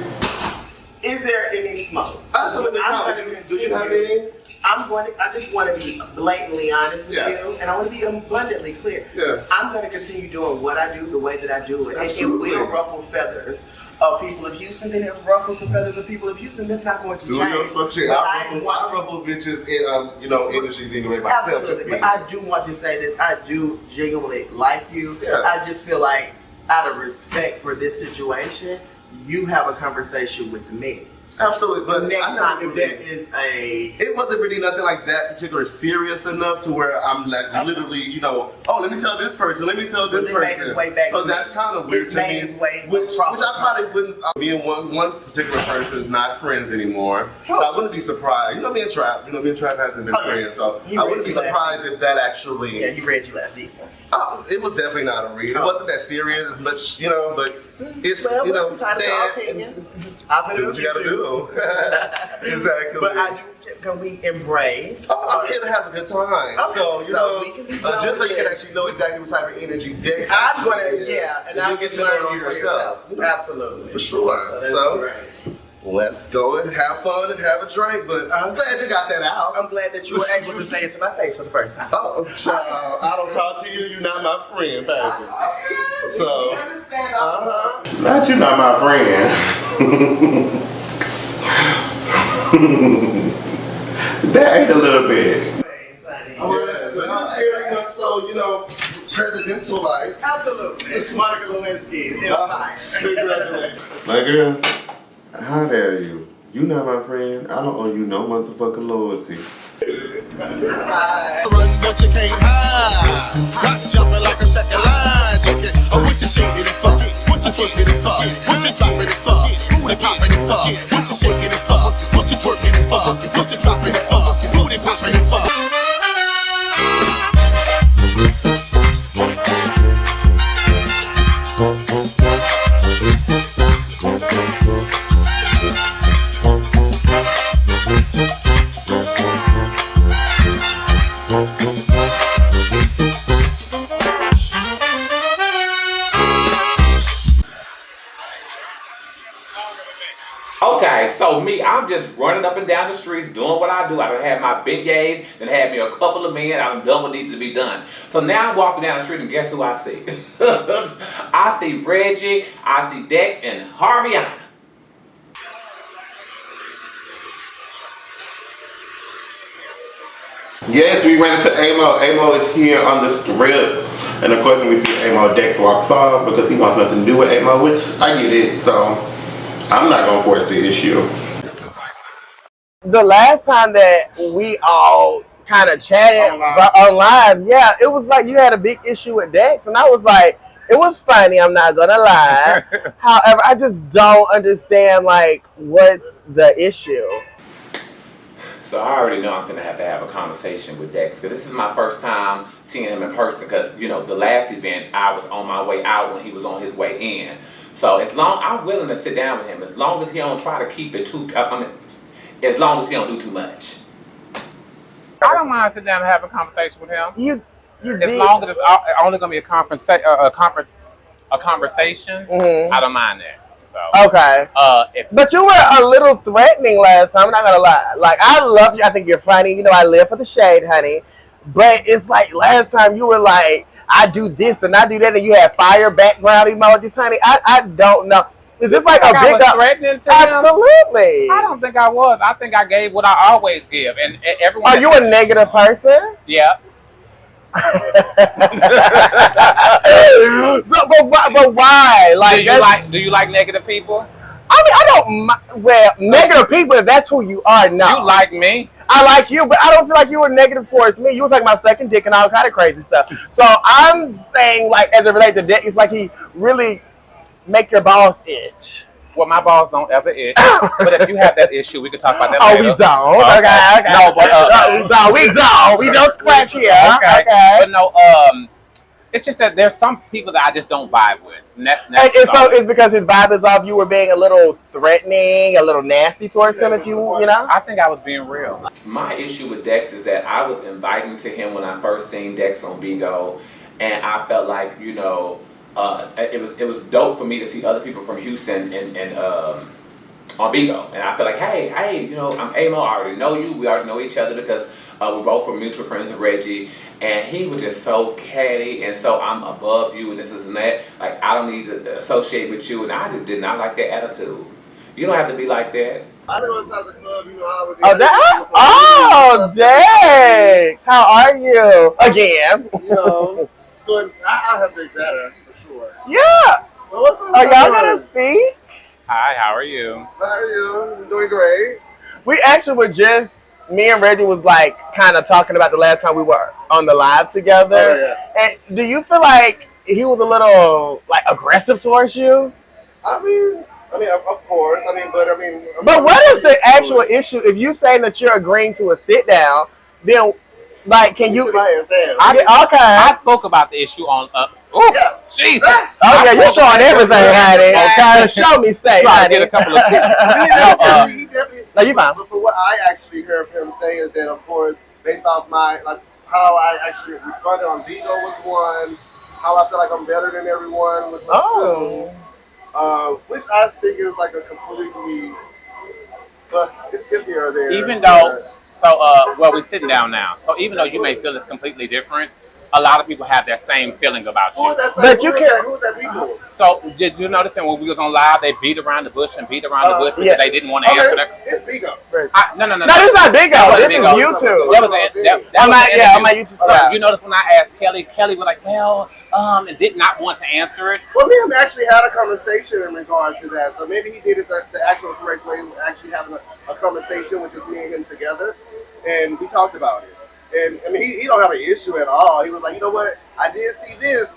Speaker 1: Is there any smoke?
Speaker 2: Absolutely not. Do you have any?
Speaker 1: I just want to be blatantly honest with you, and I want to be abundantly clear.
Speaker 2: Yeah.
Speaker 1: I'm going to continue doing what I do the way that I do it.
Speaker 2: Absolutely.
Speaker 1: And it will ruffle feathers of people of Houston, then it ruffles the feathers of people of Houston. That's not going to change.
Speaker 2: I ruffle bitches in, energies anyway myself.
Speaker 1: Absolutely. But I do want to say this. I do genuinely like you.
Speaker 2: Yeah.
Speaker 1: I just feel like, out of respect for this situation, you have a conversation with me.
Speaker 2: Absolutely, but
Speaker 1: next time if there is
Speaker 2: it wasn't really nothing like that particular serious enough to where I'm like literally, let me tell this person, let me tell this person.
Speaker 1: Made its way back
Speaker 2: so that's kind of weird to me. Which I probably wouldn't. Me and one particular person is not friends anymore, so I wouldn't be surprised. Me and Trap, me and Trap hasn't been friends, so I wouldn't be surprised if that actually.
Speaker 1: Yeah, you read you last season.
Speaker 2: It was definitely not a read. It wasn't that serious as much, but it's
Speaker 1: time to our opinion. I put it
Speaker 2: what you gotta do. Exactly.
Speaker 1: But I do. Can we embrace?
Speaker 2: I'm here to have a good time.
Speaker 1: Okay,
Speaker 2: so
Speaker 1: we can be
Speaker 2: just so you can actually know exactly what type of energy Dex.
Speaker 1: I'm gonna, and I'll
Speaker 2: get to know yourself.
Speaker 1: Absolutely.
Speaker 2: For sure.
Speaker 1: So
Speaker 2: let's go and have fun and have a drink. But I'm glad you got that out.
Speaker 1: I'm glad that you were able to say it to my face for the first time.
Speaker 2: Oh, child, I don't talk to you. You're not my friend, baby. So,
Speaker 1: you understand?
Speaker 3: Not you, not my friend. That ain't a little bit.
Speaker 2: So, presidential life.
Speaker 1: Absolutely. It's Monica Lewinsky. Inspired.
Speaker 3: My girl, how dare you? You not my friend. I don't owe you no motherfucking loyalty.
Speaker 10: Run, but you can't hide. Rock jumping like a second line. Chicken. Oh, what you shaking it for? What you twerking it for? What you dropping it for? Who they popping it for? What you shaking it for? What you twerking it for? What you dropping it for? Who they popping it for?
Speaker 13: Okay, so me, I'm just running up and down the streets doing what I do. I done had my beignets, then had me a couple of men, I done done what needs to be done. So now I'm walking down the street and guess who I see? I see Reggie, I see Dex, and Harviana.
Speaker 3: Yes, we ran into Amo. Amo is here on the strip. And of course when we see Amo, Dex walks off because he wants nothing to do with Amo, which I get it. So I'm not gonna force the issue.
Speaker 7: The last time that we all kind of chatted on live, yeah, it was like you had a big issue with Dex, and I was like, it was funny. I'm not gonna lie. However, I just don't understand like what's the issue.
Speaker 13: So I already know I'm gonna have to have a conversation with Dex because this is my first time seeing him in person. Because the last event I was on my way out when he was on his way in. So I'm willing to sit down with him as long as he don't try to keep it too. As long as he don't do too much.
Speaker 6: I don't mind sitting down and having a conversation with him.
Speaker 7: You
Speaker 6: as long as it's only gonna be a conversation.
Speaker 7: Mhm.
Speaker 6: I don't mind that. So
Speaker 7: Okay.
Speaker 6: if
Speaker 7: But you were a little threatening last time. I'm not gonna lie. Like I love you. I think you're funny. You know I live for the shade, honey. But it's like last time you were like, I do this and I do that, and you had fire background emojis, honey. I don't know. Is this like a
Speaker 6: I
Speaker 7: big
Speaker 6: was threatening to him?
Speaker 7: Absolutely.
Speaker 6: I don't think I was. I think I gave what I always give, and everyone.
Speaker 7: Are you a negative person?
Speaker 6: Yeah.
Speaker 7: but why? Like,
Speaker 6: do you like negative people?
Speaker 7: I mean, I don't. Well, negative people. If that's who you are, no.
Speaker 6: You like me?
Speaker 7: I like you, but I don't feel like you were negative towards me. You was like my second dick and all kind of crazy stuff. So I'm saying, like, as it relates to dick, it's like he really make your balls itch.
Speaker 6: Well, my balls don't ever itch. But if you have that issue, we could talk about that
Speaker 7: Oh,
Speaker 6: later.
Speaker 7: we don't. Okay.
Speaker 6: No, but
Speaker 7: we don't. We don't scratch here.
Speaker 6: Okay. But no, it's just that there's some people that I just don't vibe with. And that's
Speaker 7: so it's because his vibe is off. You were being a little threatening, a little nasty towards him. If you know.
Speaker 6: I think I was being real.
Speaker 13: My issue with Dex is that I was inviting to him when I first seen Dex on Bigo, and I felt like it was dope for me to see other people from Houston and on Bigo, and I feel like hey, I'm Amo. I already know you. We already know each other because we both were mutual friends of Reggie, and he was just so catty and so I'm above you and this and that. Like I don't need to associate with you, and I just did not like that attitude. You don't have to be like that.
Speaker 2: I know inside the club, how it is.
Speaker 7: Oh, dang! How are you? Again.
Speaker 2: But I have been better for sure.
Speaker 7: Yeah.
Speaker 2: Well, what's going
Speaker 7: Are y'all
Speaker 2: on?
Speaker 7: gonna speak?
Speaker 6: Hi, how are you?
Speaker 2: How are you? I'm doing great.
Speaker 7: We actually were just, me and Reggie was like kind of talking about the last time we were on the live together.
Speaker 2: Oh, yeah.
Speaker 7: And do you feel like he was a little like aggressive towards you?
Speaker 2: I mean, of course.
Speaker 7: But what is the actual issue? If you saying that you're agreeing to a sit down, then like can you?
Speaker 6: I spoke about the issue on.
Speaker 2: Yeah.
Speaker 6: Jesus.
Speaker 7: Okay, you're showing everything, honey. Okay, show me, say,
Speaker 6: Trying to get a couple of tips.
Speaker 2: He definitely.
Speaker 7: No, you fine.
Speaker 2: But what I actually heard him say is that, of course, based off how I actually responded on Vigo was one, how I feel like I'm better than everyone was two. Which I think is like a completely, but it's here or there.
Speaker 6: Even though, we're sitting down now. So even though you may feel it's completely different,
Speaker 14: a lot of people have that same feeling about
Speaker 2: Who
Speaker 14: you.
Speaker 2: is that?
Speaker 7: But you can.
Speaker 2: Who's that people?
Speaker 14: So did you notice that when we was on live, they beat around the bush and beat around the bush because
Speaker 7: Yeah.
Speaker 14: they didn't want to answer that?
Speaker 2: It's Bigo.
Speaker 14: No.
Speaker 7: No, this is not Big
Speaker 14: That
Speaker 7: O.
Speaker 14: wasn't
Speaker 7: This is
Speaker 14: Big O.
Speaker 7: YouTube.
Speaker 14: That was that
Speaker 7: On
Speaker 14: was
Speaker 7: my
Speaker 14: the
Speaker 7: yeah, on
Speaker 14: interview.
Speaker 7: my YouTube
Speaker 14: So
Speaker 7: side.
Speaker 14: you notice when I asked Kelly was like, well, and did not want to answer it.
Speaker 2: Well, me and him actually had a conversation in regard to that. So maybe he did it the actual correct way, actually having a conversation with just me and him together, and we talked about it. And I mean, he don't have an issue at all. He was like, you know what, I did see this,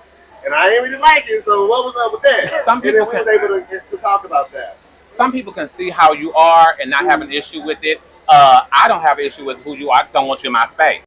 Speaker 2: and I didn't really like it. So what was up with that?
Speaker 14: Some people
Speaker 2: and then we was able to talk about that.
Speaker 14: Some people can see how you are and not have an issue with it. I don't have an issue with who you are. I just don't want you in my space.